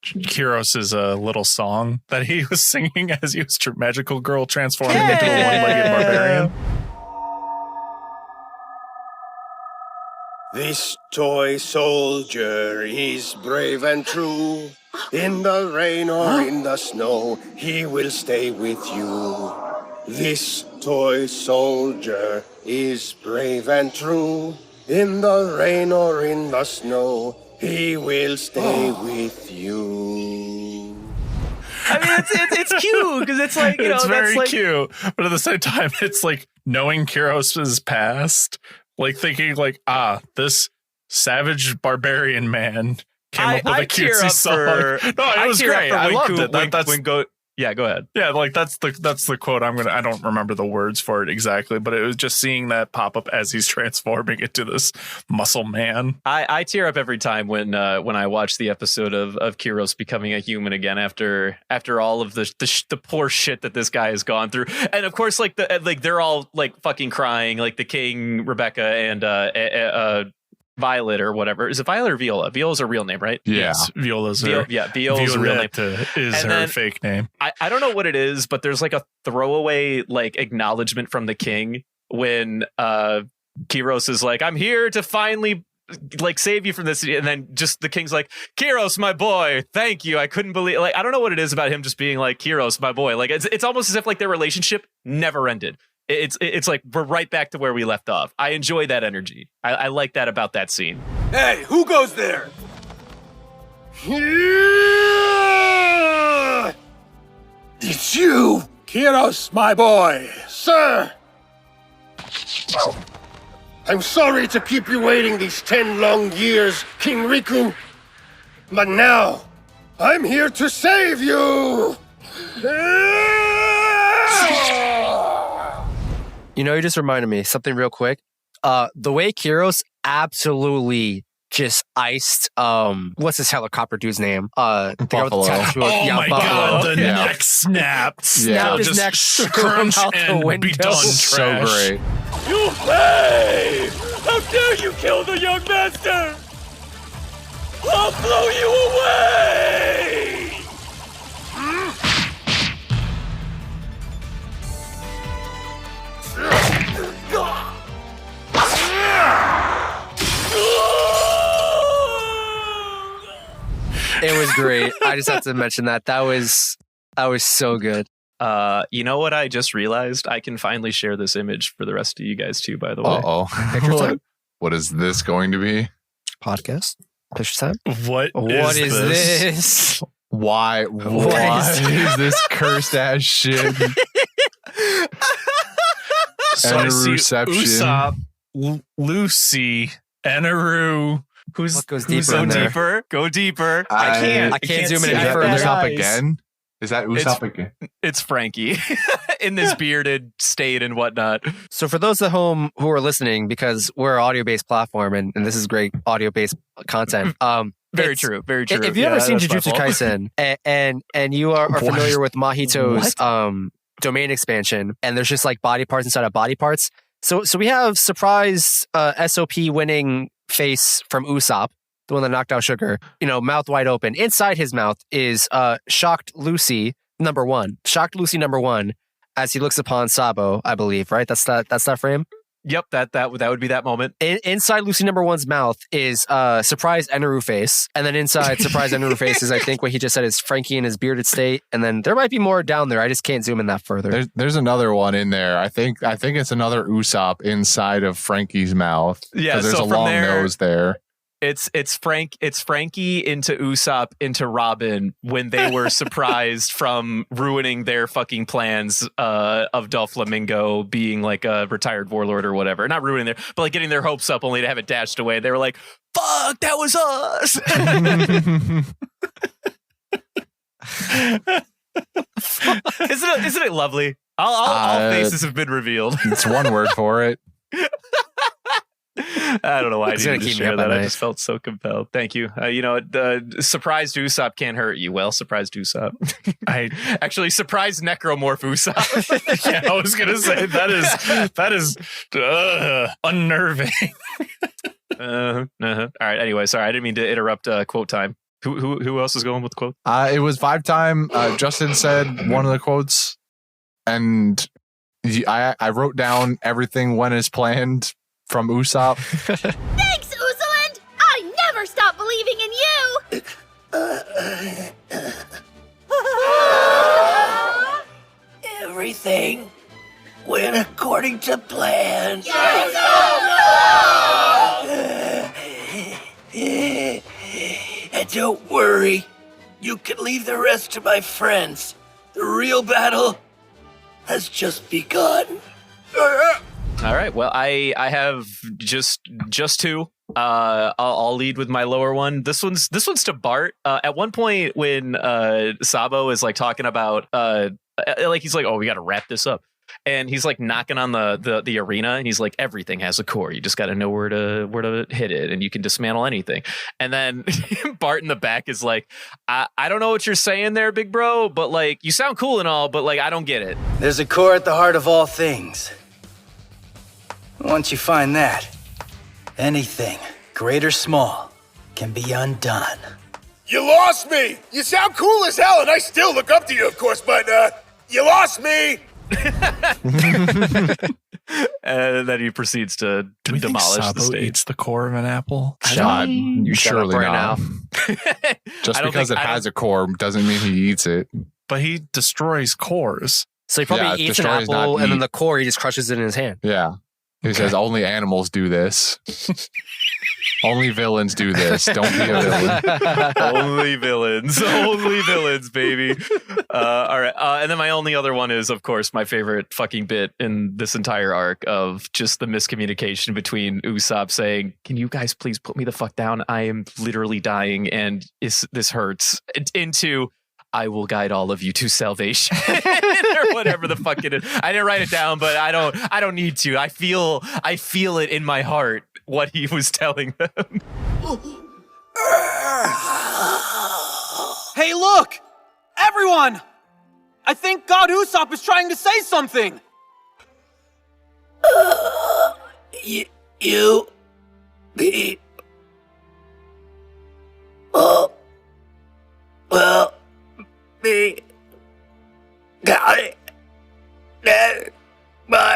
Kiros's little song that he was singing as he was magical girl transforming into a one-legged barbarian. This toy soldier is brave and true. In the rain or in the snow, he will stay with you. This toy soldier is brave and true. In the rain or in the snow, he will stay with you. I mean, it's cute because it's like, you know, It's very that's like, cute, but at the same time, it's like knowing Kiros's past, like thinking like, this savage barbarian man came up with a cutesy song. No, it was great. I loved it. Yeah, go ahead. Yeah, like that's the quote. I don't remember the words for it exactly, but it was just seeing that pop up as he's transforming into this muscle man. I tear up every time when I watch the episode of Kiros becoming a human again after all of the poor shit that this guy has gone through, and of course like they're all like fucking crying, like the king, Rebecca, and Violet or whatever. Is it Violet or Viola? Viola's her real name, right? Yeah. Yes, Viola's her. Viola's her real name. Is And her then fake name. I don't know what it is, but there's like a throwaway like acknowledgement from the king when Kiros is like, "I'm here to finally like save you from this," and then just the king's like, "Kiros, my boy, thank you. I couldn't believe." Like, I don't know what it is about him just being like, "Kiros, my boy." Like it's almost as if like their relationship never ended. It's like we're right back to where we left off. I enjoy that energy. I like that about that scene. Hey, who goes there? This Kiros, my boy, sir! I'm sorry to keep you waiting these 10 long years, King Riku. But now, I'm here to save you! You know, you just reminded me something real quick. The way Kiros absolutely just iced what's this helicopter dude's name? The guy with the Buffalo. tattoo. Oh Yeah, my Buffalo. god, the Yeah. neck snapped. Snapped his just neck, crunch threw him out the and be window. done. So Trash. great. You play! How dare you kill the young master! I'll blow you away! It was great. I just have to mention that. That was so good. You know what I just realized? I can finally share this image for the rest of you guys too, by the way. Uh-oh. What is this going to be? Podcast? Picture time? What What is this? Why is this cursed ass shit? So I see Reception. Usopp, Lucy, Enaru. What goes who's deeper in there? Deeper, go deeper. I can't zoom in any further. Usopp again? Is that Usopp again? It's Frankie in this bearded state and whatnot. So for those at home who are listening, because we're an audio-based platform and this is great audio-based content. Very it's- true. Very true. If you've ever seen that's my Jujutsu fault. Kaisen and you are What? familiar with Mahito's domain expansion, and there's just like body parts inside of body parts. So we have surprise SOP winning face from Usopp, the one that knocked out Sugar, mouth wide open. Inside his mouth is shocked Lucy number one, as he looks upon Sabo, I believe, right? That's that frame. Yep, that would be that moment. Inside Lucy number one's mouth is surprise Enaru face, and then inside surprise Enaru face is, I think what he just said is Frankie in his bearded state, and then there might be more down there. I just can't zoom in that further. There's another one in there. I think it's another Usopp inside of Frankie's mouth. Yeah, because there's so a from long there- nose there. It's Frankie into Usopp into Robin when they were surprised from ruining their fucking plans of Doflamingo being like a retired warlord or whatever. Not ruining but like getting their hopes up only to have it dashed away. They were like, "Fuck, that was us." Isn't it lovely? All faces have been revealed. It's one word for it. I don't know why I It's gonna needed to keep me share up at that. I night. just felt so compelled. Thank you. Surprised Usopp can't hurt you. Well, surprised Usopp. I Actually, surprised Necromorph Usopp. yeah, I was gonna say that is unnerving. All right. Anyway, sorry, I didn't mean to interrupt quote time. Who else is going with quote? It was Vibe time. Justin said one of the quotes, and I wrote down everything went as planned from Usopp. Thanks, Usoland! I never stop believing in you! Everything went according to plan. And don't worry, you can leave the rest to my friends. The real battle has just begun. All right. Well, I have just two. I'll lead with my lower one. This one's to Bart. At one point when Sabo is like talking about like he's like, oh, we got to wrap this up. And he's like knocking on the arena, and he's like, everything has a core. You just got to know where to hit it, and you can dismantle anything. And then Bart in the back is like, I don't know what you're saying there, big bro, but like you sound cool and all, but like I don't get it. There's a core at the heart of all things. Once you find that, anything, great or small, can be undone. You lost me! You sound cool as hell, and I still look up to you, of course, but, you lost me! And then he proceeds to Do we think demolish the Sabo stage. eats the core of an apple? God, You shut up surely right not. now. Just I don't because think- it I has a core doesn't mean he eats it. But he destroys cores. So he probably Yeah, eats an destroy is not apple, and then eat. the core he just crushes it in his hand. Yeah. He says only animals do this. Only villains do this. Don't be a villain. Only villains, baby. All right. And then my only other one is, of course, my favorite fucking bit in this entire arc of just the miscommunication between Usopp saying, "Can you guys please put me the fuck down? I am literally dying and this hurts," into "I will guide all of you to salvation," or whatever the fuck it is. I didn't write it down, but I don't need to. I feel it in my heart what he was telling them. Hey, look! Everyone! I think God Usopp is trying to say something! You be well be guided by me.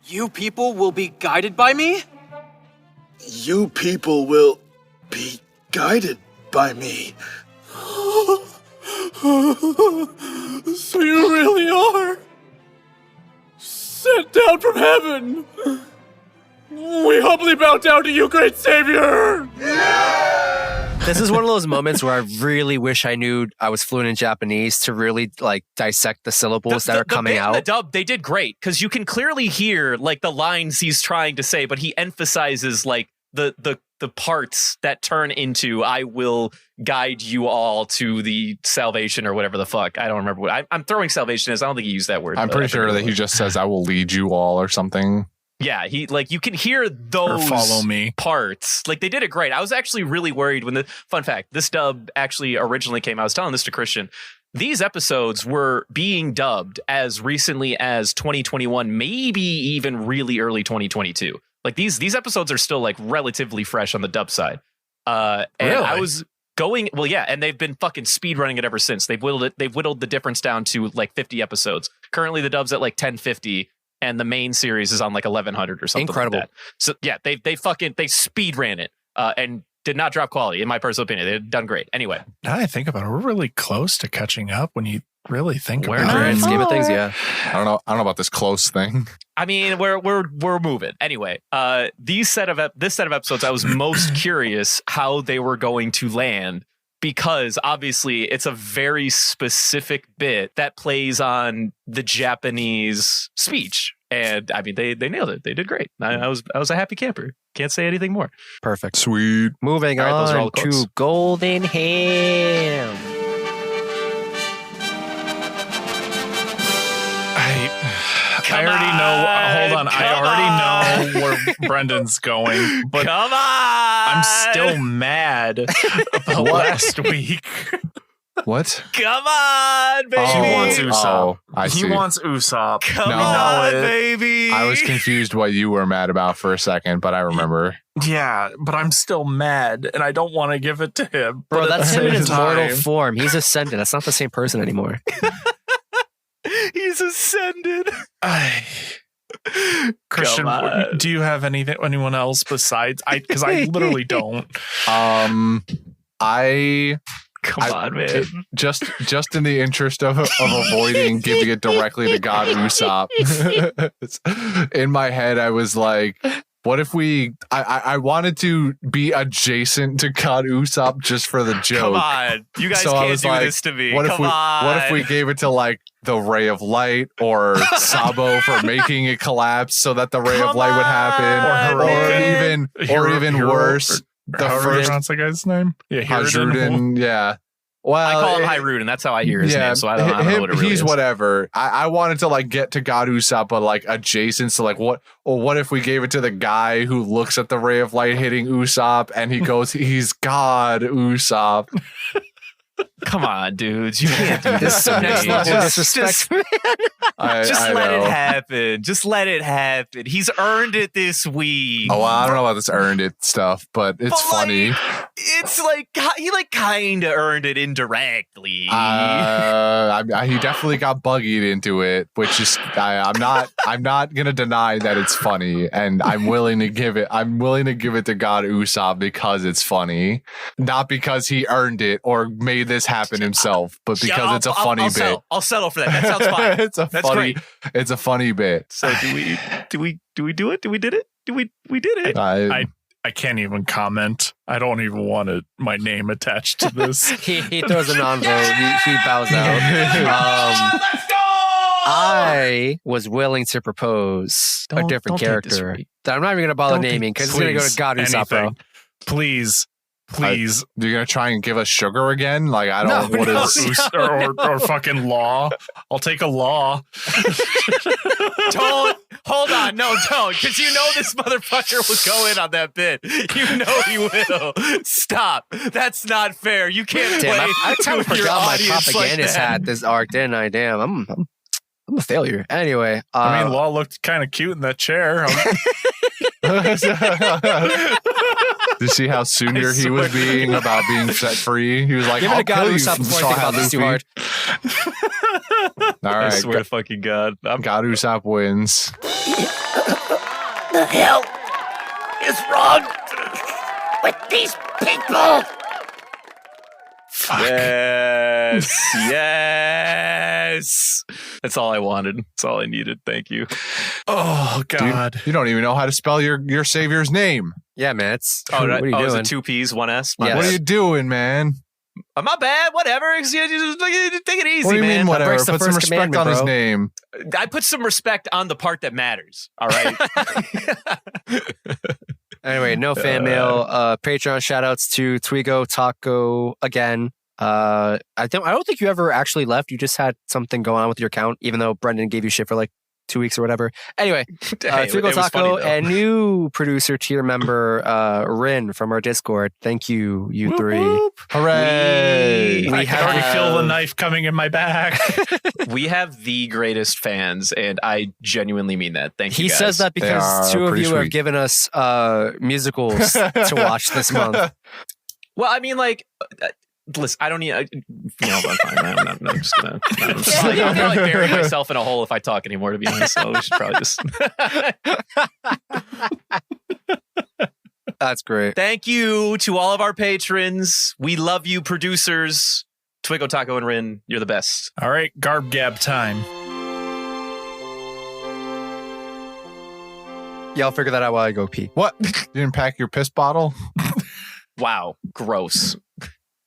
You people will be guided by me? You people will be guided by me. So you really are sent down from heaven. We humbly bow down to you, great savior. This is one of those moments where I really wish I knew I was fluent in Japanese to really like dissect the syllables that are coming out. The dub, they did great because you can clearly hear like the lines he's trying to say, but he emphasizes like the parts that turn into "I will guide you all to the salvation" or whatever the fuck. I don't remember what I'm throwing salvation as. I don't think he used that word. I'm pretty sure that he just says, "I will lead you all" or something. Yeah, he like you can hear those Or follow me parts. Like they did it great. I was actually really worried when fun fact, this dub actually originally came. I was telling this to Christian. These episodes were being dubbed as recently as 2021, maybe even really early 2022. Like these episodes are still like relatively fresh on the dub side. And really? I was going, well, yeah, and they've been fucking speed running it ever since. They've whittled the difference down to like 50 episodes. Currently the dub's at like 1050. And the main series is on like 1100 or something. Incredible. Like that. So yeah, they speed ran it and did not drop quality, in my personal opinion. They've done great. Anyway. Now I think about it, we're really close to catching up when you really think We're about in the grand it. scheme of things, yeah. I don't know about this close thing. I mean, we're moving. Anyway, this set of episodes, I was most curious how they were going to land. Because obviously it's a very specific bit that plays on the Japanese speech. And I mean, they nailed it. They did great. I was a happy camper. Can't say anything more. Perfect. Sweet. Moving All right, those are all on the quotes. to Golden Ham. I already know. Hold on. I already know where Brendan's going, but Come on! I'm still mad about last week. What? Come on, baby! He wants Usopp. Oh, I He see. wants Usopp. Come No. on, We know it. baby! I was confused what you were mad about for a second, but I remember. Yeah, but I'm still mad, and I don't want to give it to him. Bro, But at that's the him in same his mortal time- form. He's ascended. That's not the same person anymore. He's ascended. Christian, Come on. do you have anyone else besides I? Because I literally don't. I Come on, man. just in the interest of avoiding giving it directly to God Usopp. In my head, I was like, what if I wanted to be adjacent to God Usopp just for the joke. Come on. You guys So I can't was do like, this to me. What Come on. What if we gave it to like the Ray of Light or Sabo for making it collapse so that the Ray of Come Light would happen, on. or even worse, the However you first pronounce that guy's name. Yeah, Hiruden, yeah. Well, I call him Hiruden. That's how I hear his name, so I don't know what it really he's is. whatever. I wanted to like get to God Usopp, but like adjacent. So like what? Or what if we gave it to the guy who looks at the Ray of Light hitting Usopp and he goes, "He's God Usopp." Come on, dudes. You can't do this to me. Next level disrespect. Just I let know. it happen. Just let it happen. He's earned it this week. Oh, well, I don't know about this earned it stuff, but it's But, funny. It's like he like kind of earned it indirectly. He definitely got buggied into it, which is I'm not gonna deny that it's funny, and I'm willing to give it to God Usopp because it's funny, not because he earned it or made this happen himself, but because it's a funny bit. I'll settle for that. That sounds fine. That's great. It's a funny bit. So do we do it? We did it? We did it? I can't even comment. I don't even want my name attached to this. he throws a non-vote. He bows out. Let's go! I was willing to propose a different character that I'm not even going to bother naming because it's going to go to God Usopp, bro. Please. You're gonna try and give us sugar again? Like I don't. What is or fucking law? I'll take a law. Don't hold on, no, don't, because you know this motherfucker will go in on that bit. You know he will. Stop. That's not fair. You can't play. I kind of forgot my propagandist like hat this arc, didn't I? Damn, I'm a failure. Anyway, I mean, Law looked kind of cute in that chair. Did you see how senior he was being about being set free? He was like, give it a God Usopp before I think about this too hard. All right, I swear to fucking God. God Usopp wins. The hell is wrong with these people? Fuck. Yes. That's all I wanted. That's all I needed. Thank you. Oh God. Dude, you don't even know how to spell your savior's name. Yeah, man. It's what are you doing? Is doing? it 2 P's, 1 S? Yes. What are you doing, man? My bad. Whatever. Just take it easy, What do you man. mean, whatever? breaks the Put some first respect on his commandment, name. I put some respect on the part that matters. All right. Anyway, no fan mail. Patreon shoutouts to Twigo Taco again. I don't think you ever actually left. You just had something going on with your account, even though Brendan gave you shit for like 2 weeks or whatever. Anyway, Twigo Taco and new producer tier member Rin from our Discord. Thank you, you Whoop, three. whoop. Hooray! I can already feel the knife coming in my back. We have the greatest fans, and I genuinely mean that. Thank you. He guys. says that because 2 of you have sweet. given us musicals to watch this month. Well, I mean, like, listen, I don't need. I'm fine. I'm just gonna. I'm gonna like bury myself in a hole if I talk anymore. To be honest, so we should probably just. That's great. Thank you to all of our patrons. We love you, producers. Twigo, Taco, and Rin. You're the best. All right, garb gab time. Yeah, I'll figure that out while I go pee. What? You didn't pack your piss bottle? Wow, gross.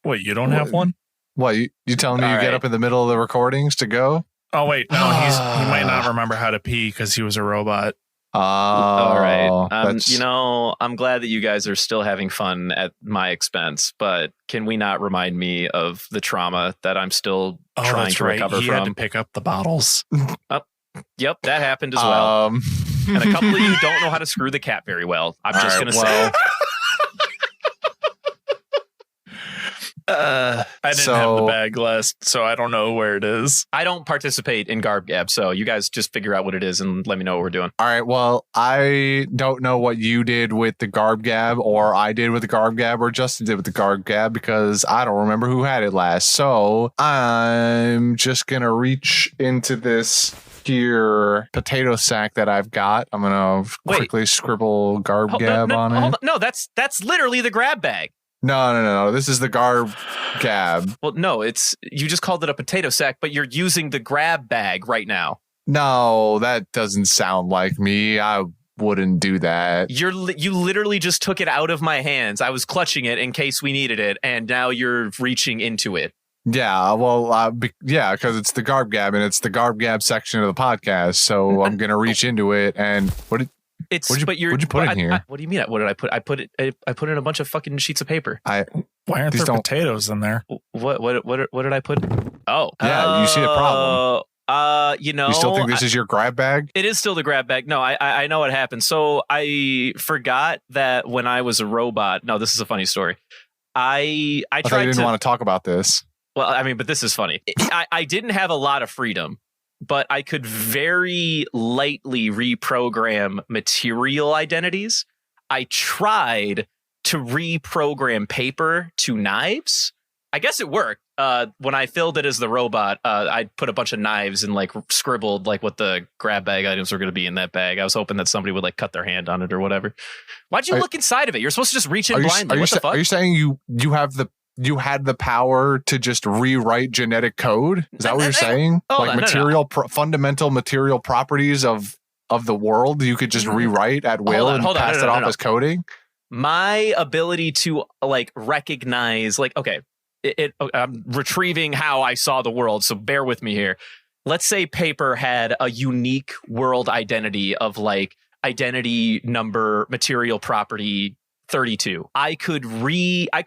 Wait, you don't have one? What? You telling me All you get right. up in the middle of the recordings to go? Oh wait, no, he might not remember how to pee because he was a robot. All right. that's- I'm glad that you guys are still having fun at my expense, but can we not remind me of the trauma that I'm still trying that's to right. recover He had to from? pick up the bottles. Yep, that happened as well. And a couple of you don't know how to screw the cat very well. I'm just going to say. I didn't have the bag last, so I don't know where it is. I don't participate in Garb Gab, so you guys just figure out what it is and let me know what we're doing. All right. Well, I don't know what you did with the Garb Gab, or I did with the Garb Gab, or Justin did with the Garb Gab, because I don't remember who had it last. So I'm just gonna reach into this here potato sack that I've got. I'm gonna quickly scribble Garb Gab on it. Hold on. No, that's literally the grab bag. No. This is the Garb Gab. Well, no, you just called it a potato sack, but you're using the grab bag right now. No, that doesn't sound like me. I wouldn't do that. You literally just took it out of my hands. I was clutching it in case we needed it, and now you're reaching into it. Yeah, well, because it's the Garb Gab, and it's the Garb Gab section of the podcast. So I'm gonna reach into it, and what'd you put in here? What do you mean? What did I put? I put in a bunch of fucking sheets of paper. Why aren't there potatoes in there? What did I put? Oh, yeah, you see a problem. You still think this is your grab bag? It is still the grab bag. No, I know what happened. So I forgot that when I was a robot. No, this is a funny story. I thought you didn't want to talk about this. Well, I mean, but this is funny. I didn't have a lot of freedom, but I could very lightly reprogram material identities. I tried to reprogram paper to knives. I guess it worked. When I filled it as the robot, I put a bunch of knives and like scribbled like what the grab bag items were going to be in that bag. I was hoping that somebody would like cut their hand on it or whatever. Why'd you look inside of it? You're supposed to just reach in blindly. What the fuck? Are you saying you have the you had the power to just rewrite genetic code? Is that what you're saying? Fundamental material properties of the world you could just rewrite at will and pass it off as coding? My ability to like recognize, like, okay, I'm retrieving how I saw the world, so bear with me here. Let's say paper had a unique world identity of like identity number material property 32. I could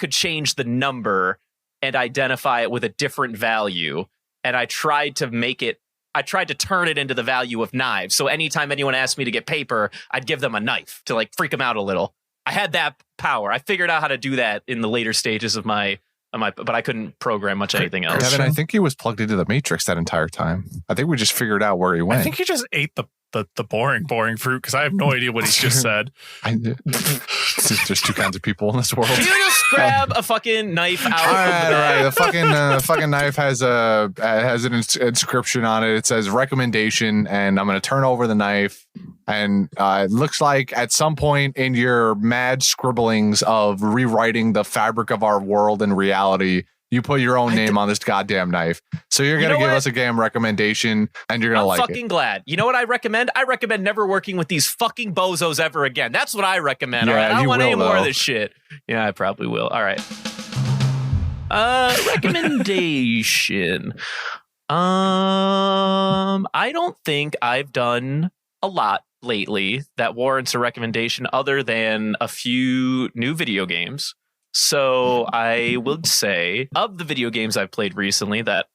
change the number and identify it with a different value, and I tried to turn it into the value of knives. So anytime anyone asked me to get paper, I'd give them a knife to like freak them out a little. I had that power. I figured out how to do that in the later stages of my, but I couldn't program much anything else. Devin, I think he was plugged into the Matrix that entire time. I think we just figured out where he went. I think he just ate the boring fruit, because I have no idea what he's just said. There's two kinds of people in this world. Can you just grab a fucking knife out? All right. The fucking knife has an inscription on it. It says recommendation, and I'm going to turn over the knife. And it looks like at some point in your mad scribblings of rewriting the fabric of our world and reality, you put your own name on this goddamn knife. So you're going to give us a game recommendation, and you're going to like it. I'm fucking glad. You know what I recommend? I recommend never working with these fucking bozos ever again. That's what I recommend. Yeah, all right? I don't want any more of though. this shit. Yeah, I probably will. All right. Recommendation. I don't think I've done a lot lately that warrants a recommendation other than a few new video games. So I would say, of the video games I've played recently that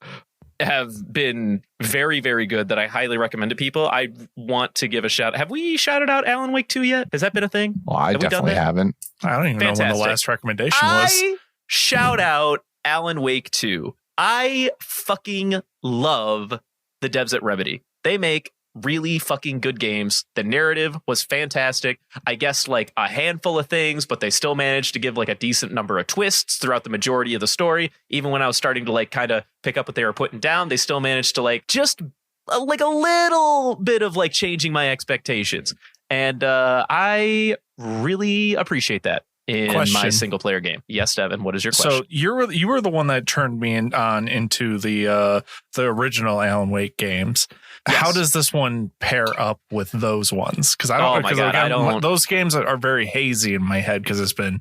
have been very, very good, that I highly recommend to people, I want to give a shout. Have we shouted out Alan Wake 2 yet? Has that been a thing? Well, I definitely haven't. I don't even know when the last recommendation was. Shout out Alan Wake 2. I fucking love the devs at Remedy. They make really fucking good games. The narrative was fantastic. I guess like a handful of things, but they still managed to give like a decent number of twists throughout the majority of the story. Even when I was starting to like kind of pick up what they were putting down, they still managed to like just like a little bit of like changing my expectations. And I really appreciate that in my single player game. Yes, Devin, what is your question? So you were the one that turned me into the original Alan Wake games. Yes. How does this one pair up with those ones? Because I don't. I don't. Those games are very hazy in my head because it's been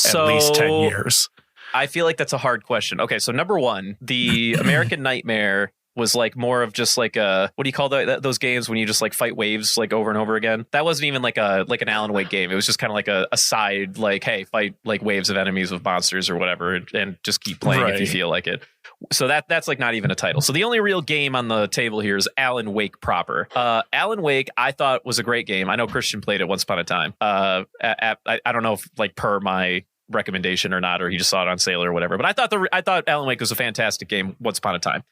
at least 10 years. I feel like that's a hard question. Okay, so number one, the American Nightmare was like more of just like a, what do you call those games when you just like fight waves like over and over again? That wasn't even like an Alan Wake game. It was just kind of like a side, like, hey, fight like waves of enemies with monsters or whatever, and just keep playing if you feel like it. So that's like not even a title. So the only real game on the table here is Alan Wake proper. Alan Wake, I thought was a great game. I know Christian played it once upon a time. I don't know if like per my recommendation or not, or he just saw it on sale or whatever. But I thought Alan Wake was a fantastic game once upon a time.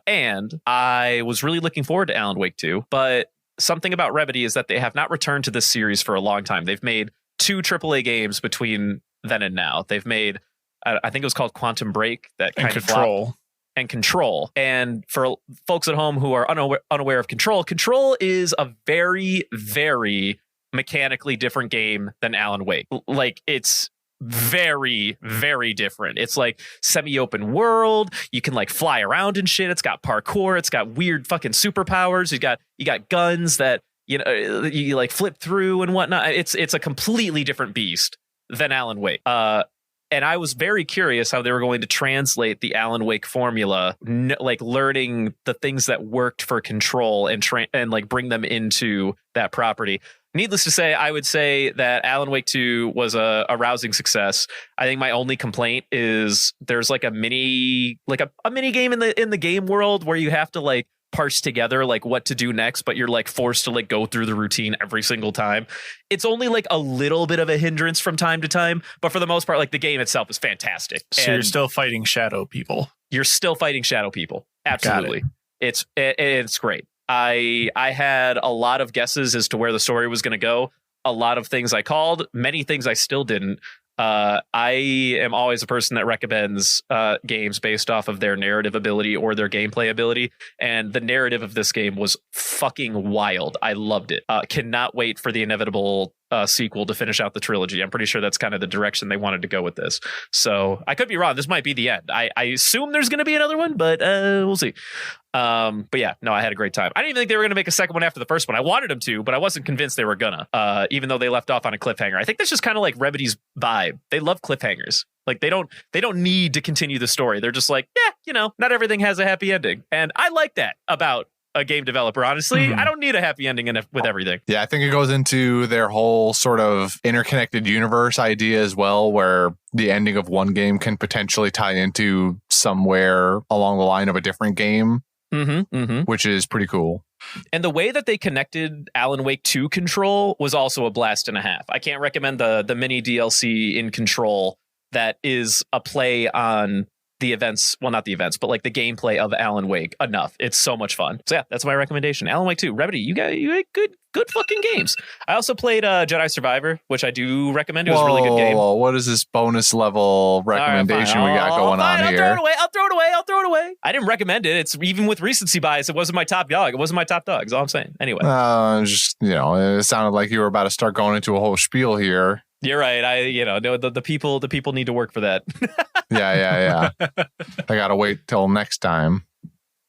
And I was really looking forward to Alan Wake 2. But something about Remedy is that they have not returned to this series for a long time. They've made 2 AAA games between then and now. They've made, I think it was called Quantum Break, that kind of flopped, and Control. And for folks at home who are unaware of Control, Control is a very, very mechanically different game than Alan Wake. Like, it's very, very different. It's like semi-open world. You can like fly around and shit. It's got parkour. It's got weird fucking superpowers. You got guns that you like flip through and whatnot. It's a completely different beast than Alan Wake. And I was very curious how they were going to translate the Alan Wake formula, like learning the things that worked for Control and like bring them into that property. Needless to say, I would say that Alan Wake 2 was a rousing success. I think my only complaint is there's like a mini game in the game world where you have to like parse together like what to do next, but you're like forced to like go through the routine every single time. It's only like a little bit of a hindrance from time to time, but for the most part, like the game itself is fantastic. So you're still fighting shadow people. You're still fighting shadow people. Absolutely. It's great. I had a lot of guesses as to where the story was going to go. A lot of things I called, many things I still didn't. I am always a person that recommends games based off of their narrative ability or their gameplay ability. And the narrative of this game was fucking wild. I loved it. Cannot wait for the inevitable sequel to finish out the trilogy. I'm pretty sure that's kind of the direction they wanted to go with this. So I could be wrong. This might be the end. I assume there's going to be another one, but we'll see. But yeah, no, I had a great time. I didn't even think they were going to make a second one after the first one. I wanted them to, but I wasn't convinced they were gonna, even though they left off on a cliffhanger. I think that's just kind of like Remedy's vibe. They love cliffhangers. Like they don't need to continue the story. They're just like, yeah, you know, not everything has a happy ending. And I like that about a game developer, honestly. I don't need a happy ending with everything. Yeah, I think it goes into their whole sort of interconnected universe idea as well, where the ending of one game can potentially tie into somewhere along the line of a different game, which is pretty cool. And the way that they connected Alan Wake to Control was also a blast and a half. I can't recommend the mini DLC in Control that is a play on the events, well, not the events, but like the gameplay of Alan Wake enough. It's so much fun. So yeah, that's my recommendation. Alan Wake 2. Remedy, you got good fucking games. I also played Jedi Survivor, which I do recommend. It was a really good game. Whoa, what is this bonus level recommendation we got going on here? I'll throw it away. I didn't recommend it. It's even with recency bias, it wasn't my top dog. It wasn't my top dog. Is all I'm saying. Anyway. Just, you know, it sounded like you were about to start going into a whole spiel here. You're right. The people need to work for that. Yeah. I gotta wait till next time.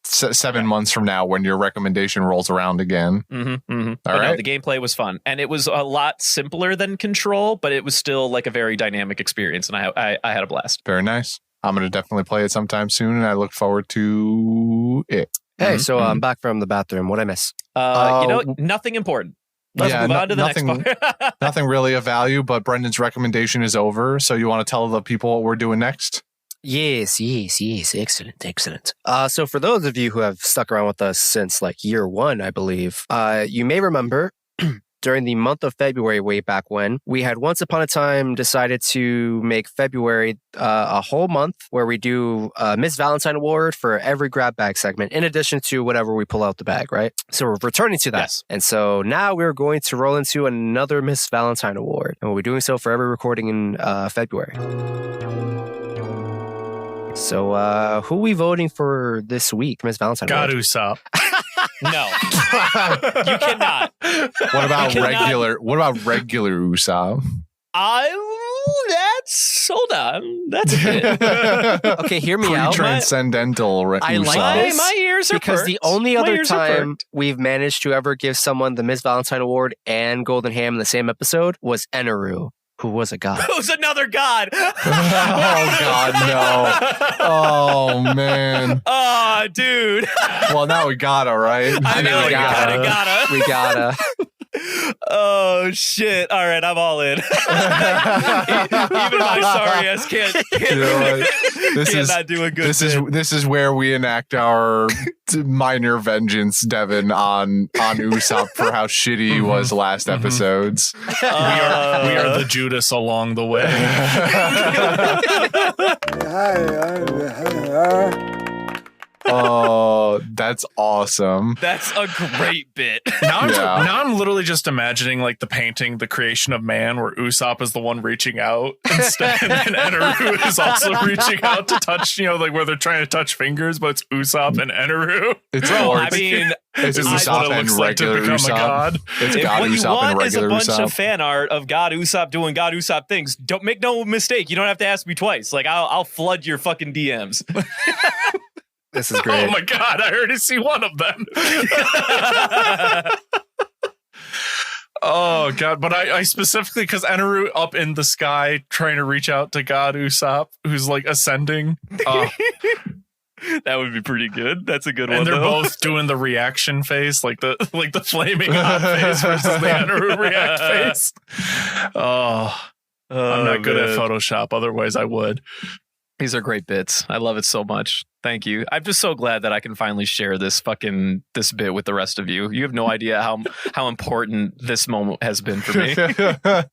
7 months from now when your recommendation rolls around again. All right. No, the gameplay was fun, and it was a lot simpler than Control, but it was still like a very dynamic experience, and I had a blast. Very nice. I'm gonna definitely play it sometime soon, and I look forward to it. Hey, so I'm back from the bathroom. What'd I miss? Nothing important. Let's move on to the next part. Nothing really of value, but Brendan's recommendation is over. So you want to tell the people what we're doing next? Yes. Excellent. So for those of you who have stuck around with us since like year one, I believe, you may remember during the month of February, way back when, we had once upon a time decided to make February a whole month where we do a Miss Valentine Award for every grab bag segment, in addition to whatever we pull out the bag, right? So we're returning to that. Yes. And so now we're going to roll into another Miss Valentine Award. And we'll be doing so for every recording in February. So who are we voting for this week, Miss Valentine God, Award? Usopp. No, you cannot. What about regular Usopp? Hold on. That's it. Okay, hear me out. Transcendental I like Usopp. this My ears are because perked. the only My other ears are time perked. we've managed to ever give someone the Miss Valentine Award and Golden Ham in the same episode was Eneru, who was a god. Who's another god? Oh God, no! Oh man! Oh, dude. Well, now we gotta, right? I know we we gotta. We gotta. Oh shit! All right, I'm all in. Even my sorry ass can't You know what? cannot do a good. This is where we enact our minor vengeance, Devin, on Usopp for how shitty he was last episodes. We are the Judas along the way. Oh, that's awesome. That's a great bit. Now I'm literally just imagining like the painting, The Creation of Man, where Usopp is the one reaching out instead, and Eneru is also reaching out to touch, like where they're trying to touch fingers, but it's Usopp and Eneru. It's Is this Usopp what it and looks like to regular become Usopp. a god? It's If God what you Usopp and want is a regular bunch Usopp. of fan art of God Usopp doing God Usopp things, don't make no mistake. You don't have to ask me twice. Like I'll flood your fucking DMs. This is great. Oh my god, I already see one of them. Oh god, but I specifically, because Eneru up in the sky trying to reach out to God Usopp, who's like ascending. That would be pretty good. That's a good one. And they're though. both doing the reaction face, like the flaming hot face versus the Eneru react face. I'm not good at Photoshop, otherwise I would. These are great bits. I love it so much. Thank you. I'm just so glad that I can finally share this bit with the rest of you. You have no idea how important this moment has been for me.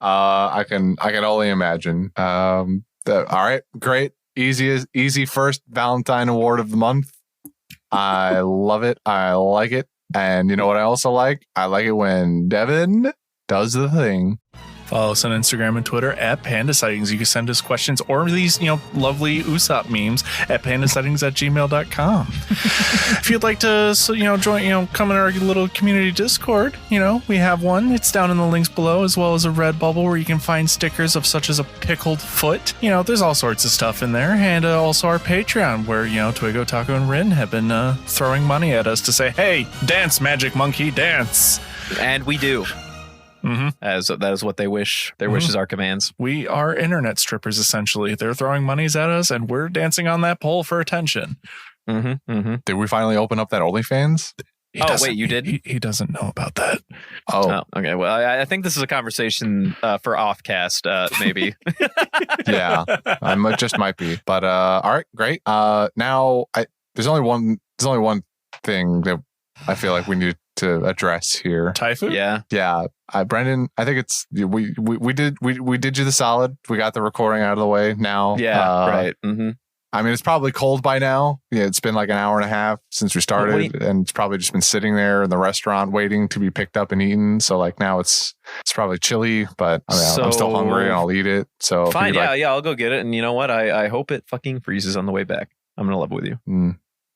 I can only imagine. All right, great. Easy first Valentine Award of the month. I love it. I like it. And you know what I also like? I like it when Devin does the thing. Follow us on Instagram and Twitter at Panda Sightings. You can send us questions or these, lovely Usopp memes at pandasightings@gmail.com. If you'd like to, join, come in our little community Discord, we have one. It's down in the links below, as well as a Redbubble where you can find stickers of such as a pickled foot. There's all sorts of stuff in there. And also our Patreon where, Twigo, Taco, and Rin have been throwing money at us to say, hey, dance, magic monkey, dance. And we do. Mm-hmm. As that is what they wish. Their wishes are commands. We are internet strippers, essentially. They're throwing monies at us, and we're dancing on that pole for attention. Mm-hmm. Mm-hmm. Did we finally open up that OnlyFans? Wait, you did? He doesn't know about that. Oh, okay. Well, I think this is a conversation for offcast, maybe. Yeah, I just might be. But all right, great. Now there's only one thing that I feel like we need to address here. Thai food? Yeah. Brendan, I think it's we did you the solid. We got the recording out of the way now. Yeah, right. Mm-hmm. I mean, it's probably cold by now. Yeah, it's been like an hour and a half since we started, and it's probably just been sitting there in the restaurant waiting to be picked up and eaten. So like now it's probably chilly, but I'm still hungry and I'll eat it. So fine, I'll go get it. And you know what? I hope it fucking freezes on the way back. I'm gonna live with you.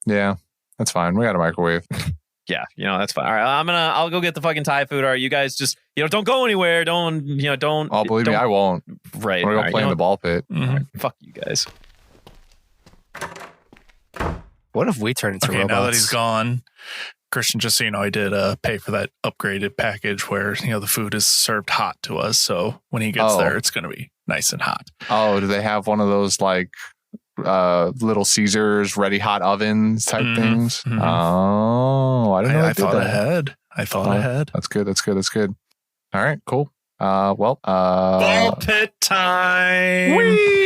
Yeah, that's fine. We got a microwave. Yeah, that's fine. All right, I'll go get the fucking Thai food. All right, you guys just, don't go anywhere. Don't. Oh, believe me, I won't. Right. I'm gonna go play in the ball pit. Mm-hmm. Right, fuck you guys. What if we turn into robots? Now that he's gone, Christian, just so you know, I did pay for that upgraded package where, the food is served hot to us. So when he gets there, it's going to be nice and hot. Oh, do they have one of those like Little Caesars ready hot ovens type things? Mm-hmm. Oh, I didn't know. I thought ahead. Ahead. That's good. All right, cool. Ball pit time. Whee!